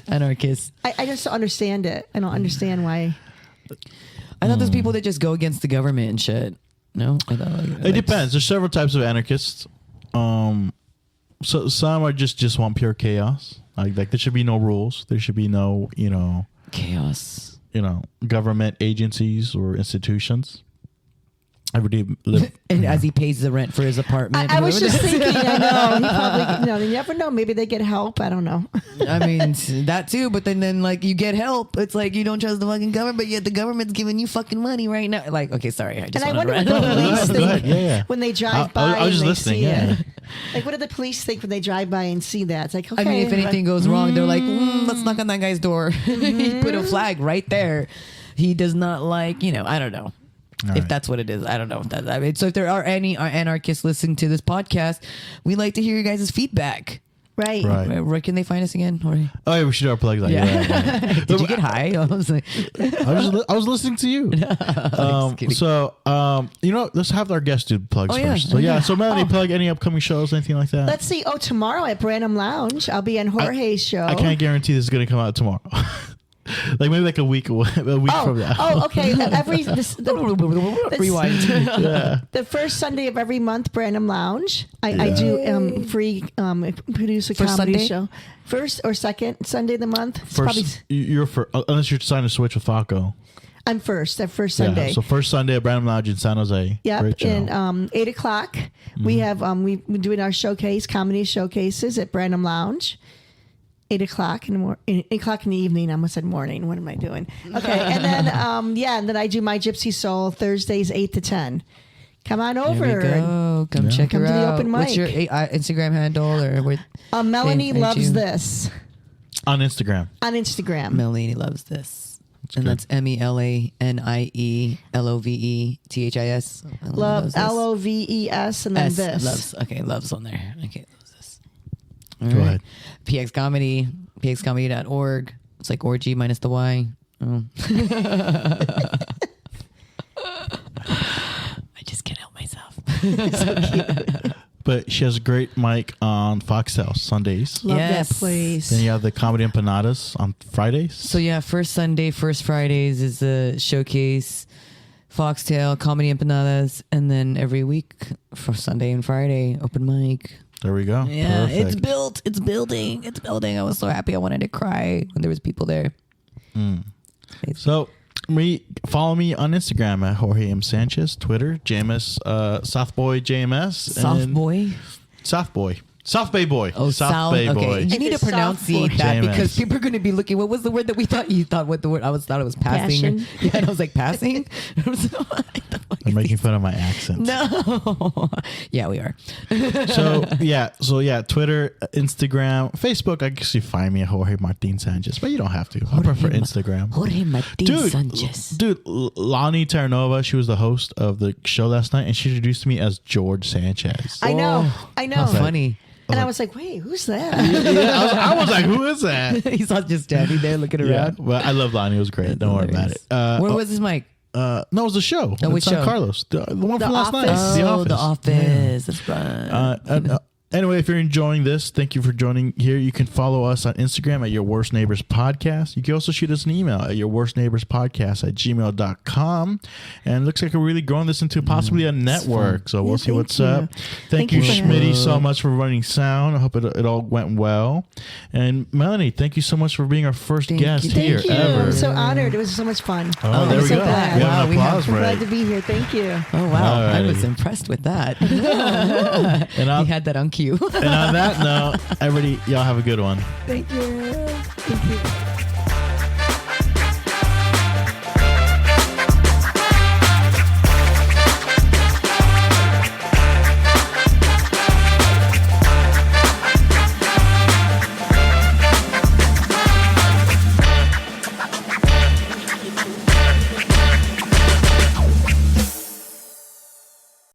Anarchists. I just don't understand it. I don't understand why. I thought there's people that just go against the government and shit. No, I thought It depends. There's several types of anarchists. So some are just want pure chaos. Like there should be no rules. There should be no Chaos. Government agencies or institutions. Everybody live. And as he pays the rent for his apartment. I was just thinking, I know. He probably, you never know. Maybe they get help. I don't know. I mean, that too. But then like, you get help. It's like you don't trust the fucking government, but yet the government's giving you fucking money right now. Like, okay, sorry. I just And I wanted wonder to what the police Go think ahead. Yeah. when they drive by. I was just and they listening. see Yeah. it. Like, what do the police think when they drive by and see that? It's like, okay. I mean, if anything goes wrong, they're like, let's knock on that guy's door. He put a flag right there. He does not like, I don't know. All if right. that's what it is. I don't know. So if there are any anarchists listening to this podcast, we'd like to hear your guys' feedback. Right. Where can they find us again? Jorge? Oh yeah, we should do our plugs. Like, yeah. Did you get high? I was like, I was listening to you. kidding. So let's have our guest do plugs Oh, yeah. first. So Melanie, plug any upcoming shows, anything like that. Let's see. Oh, tomorrow at Branham Lounge, I'll be on Jorge's show. I can't guarantee this is going to come out tomorrow. Like maybe like a week from now. Oh, okay. Rewind. The first Sunday of every month, Branham Lounge. I do free produce a First comedy Sunday? show. First or second Sunday of the month. It's First, you're for unless you're trying to switch with Falco. I'm first. That first Sunday. Yeah, so first Sunday at Branham Lounge in San Jose. Yep, Great show. and 8:00 we have we're doing our comedy showcases at Branham Lounge. 8:00 in the 8:00 in the evening. I almost said morning. What am I doing? Okay, and then and then I do my Gypsy Soul Thursdays 8 to 10. Come on over. There we go. Come check Come her to the out. open What's mic. your Instagram handle or what? Melanie Hey, loves you. this On Instagram. on Instagram. Melanie loves this. And good. that's MELANIELOVETHIS. Love LOVES and then S. this. Loves. Okay, loves on there. Okay, loves this. Go ahead. PX Comedy, pxcomedy.org. It's like orgy minus the Y. Oh. I just can't help myself. But she has a great mic on Foxtel Sundays. Love Yes. that place. Then you have the Comedy Empanadas on Fridays. So yeah, first Sunday, first Fridays is the showcase, Foxtail, Comedy Empanadas, and then every week for Sunday and Friday, open mic. There we go. Yeah, Perfect. it's built. It's building. It's building. I was so happy. I wanted to cry when there was people there. So follow me on Instagram at Jorge M. Sanchez, Twitter, JMS, Southboy JMS. Soft and boy. Southboy. South Bay Boy. Oh, South Bay okay. Boy. You need to It's soft pronunciate boy. that JMS. because people are going to be looking. What was the word that we thought you thought? What the word? Thought it was passing. Passion. Yeah, and I was like passing. I was like, what the fuck I'm is making this? fun of my accent. No. Yeah, we are. So yeah, Twitter, Instagram, Facebook. I guess you find me at Jorge Martin Sanchez, but you don't have to. I prefer Instagram. Jorge Martin Sanchez. Dude, Lonnie Terranova, she was the host of the show last night, and she introduced me as George Sanchez. I know. How funny. And I was like, wait, who's that? I was like, who is that? He's not just standing there looking Yeah, around. well, I love Lonnie. It was great. Don't worry about it. Where was his mic? No, it was the show. No, in which San show? Carlos. The one The from last night. Office? The Office. That's right. Anyway, if you're enjoying this, thank you for joining here. You can follow us on Instagram at Your Worst Neighbors Podcast. You can also shoot us an email at yourworstneighborspodcast@gmail.com. And it looks like we're really growing this into possibly a network. So we'll see thank what's you. up. Thank Thank you you, for Schmitty, having so much for running sound. I hope it all went well. And Melanie, thank you so much for being our first Thank guest you. here Thank you. ever. I'm so honored. It was so much fun. Oh, Oh, there I'm we so go. glad. We have Wow, an we have- applause I'm break. glad to be here. Thank you. Oh, wow. I was Alrighty. impressed with that. And He had that on cue. and on that note, everybody, y'all have a good one. Thank you. Thank you.